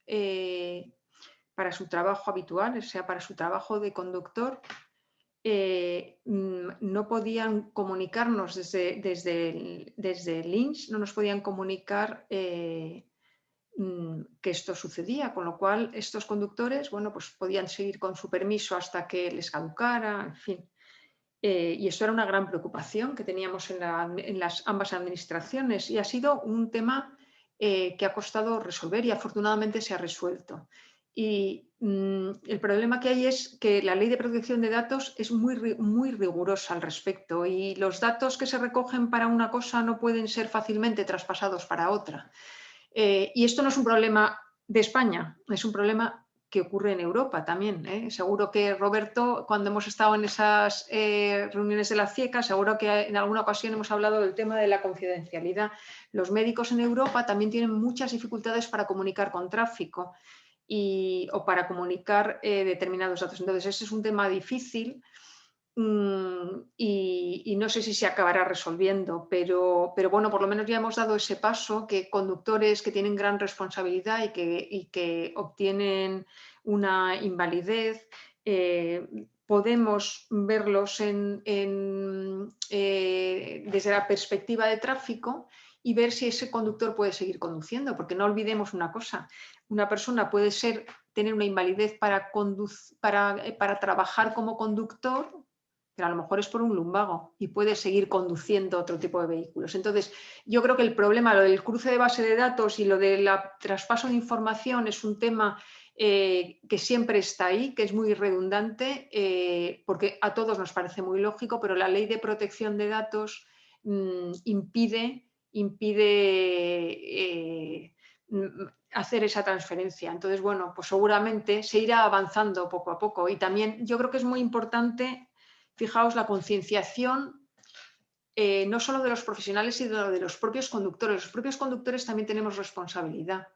habitual, o sea, para su trabajo de conductor, no podían comunicarnos desde el INS, no nos podían comunicar que esto sucedía, con lo cual estos conductores, bueno, pues podían seguir con su permiso hasta que les caducara, en fin. Y eso era una gran preocupación que teníamos en las ambas administraciones y ha sido un tema que ha costado resolver y afortunadamente se ha resuelto. Y el problema que hay es que la ley de protección de datos es muy rigurosa al respecto y los datos que se recogen para una cosa no pueden ser fácilmente traspasados para otra. Y esto no es un problema de España, es un problema que ocurre en Europa también. Seguro que, Roberto, cuando hemos estado en esas reuniones de la CIECA, seguro que en alguna ocasión hemos hablado del tema de la confidencialidad. Los médicos en Europa también tienen muchas dificultades para comunicar con tráfico o para comunicar determinados datos. Entonces, ese es un tema difícil. Y no sé si se acabará resolviendo, pero bueno, por lo menos ya hemos dado ese paso que conductores que tienen gran responsabilidad y que obtienen una invalidez, podemos verlos desde la perspectiva de tráfico y ver si ese conductor puede seguir conduciendo, porque no olvidemos una cosa, una persona puede tener una invalidez para trabajar como conductor, pero a lo mejor es por un lumbago y puede seguir conduciendo otro tipo de vehículos. Entonces, yo creo que el problema, lo del cruce de base de datos y lo del traspaso de información es un tema que siempre está ahí, que es muy redundante, porque a todos nos parece muy lógico, pero la ley de protección de datos impide hacer esa transferencia. Entonces, bueno, pues seguramente se irá avanzando poco a poco. Y también yo creo que es muy importante, fijaos, la concienciación no solo de los profesionales, sino de los propios conductores. Los propios conductores también tenemos responsabilidad.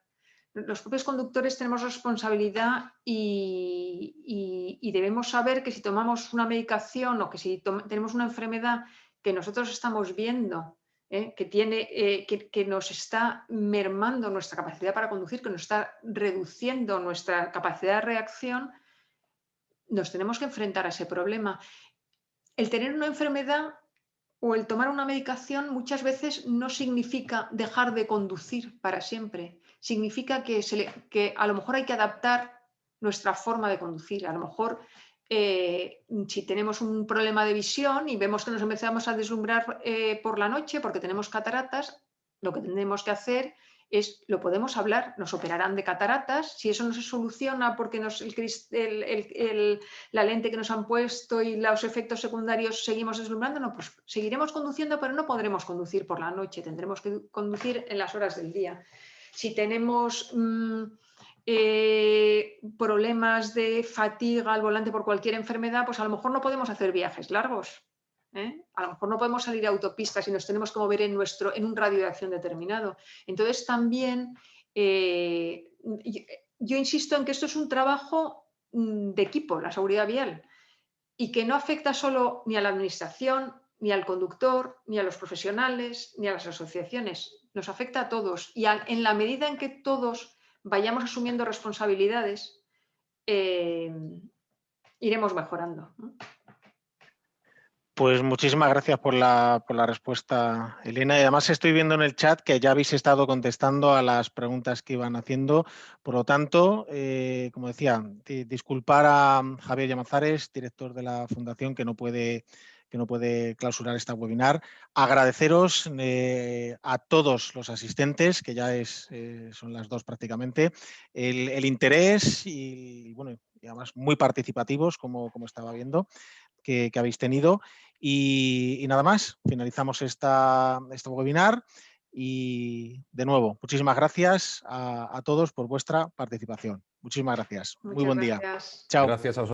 Los propios conductores tenemos responsabilidad y debemos saber que si tomamos una medicación o que si tenemos una enfermedad que nosotros estamos viendo, que nos está mermando nuestra capacidad para conducir, que nos está reduciendo nuestra capacidad de reacción, nos tenemos que enfrentar a ese problema. El tener una enfermedad o el tomar una medicación muchas veces no significa dejar de conducir para siempre. Significa que a lo mejor hay que adaptar nuestra forma de conducir. A lo mejor si tenemos un problema de visión y vemos que nos empezamos a deslumbrar por la noche porque tenemos cataratas, lo que tenemos que hacer lo podemos hablar, nos operarán de cataratas. Si eso no se soluciona porque la lente que nos han puesto y los efectos secundarios seguimos deslumbrándonos, pues seguiremos conduciendo, pero no podremos conducir por la noche, tendremos que conducir en las horas del día. Si tenemos problemas de fatiga al volante por cualquier enfermedad, pues a lo mejor no podemos hacer viajes largos. A lo mejor no podemos salir a autopistas y nos tenemos que mover en un radio de acción determinado. Entonces también yo insisto en que esto es un trabajo de equipo, la seguridad vial, y que no afecta solo ni a la administración, ni al conductor, ni a los profesionales, ni a las asociaciones. Nos afecta a todos y en la medida en que todos vayamos asumiendo responsabilidades, iremos mejorando, ¿no? Pues muchísimas gracias por la respuesta, Elena. Y además estoy viendo en el chat que ya habéis estado contestando a las preguntas que iban haciendo. Por lo tanto, como decía, disculpar a Javier Llamazares, director de la Fundación, que no puede clausurar esta webinar. Agradeceros a todos los asistentes, que ya son las 2 prácticamente, el interés y además muy participativos, como estaba viendo, que habéis tenido. Y nada más, finalizamos este webinar y de nuevo, muchísimas gracias a todos por vuestra participación. Muchísimas gracias. Muy buen día. Gracias. Chao. Gracias a vosotros.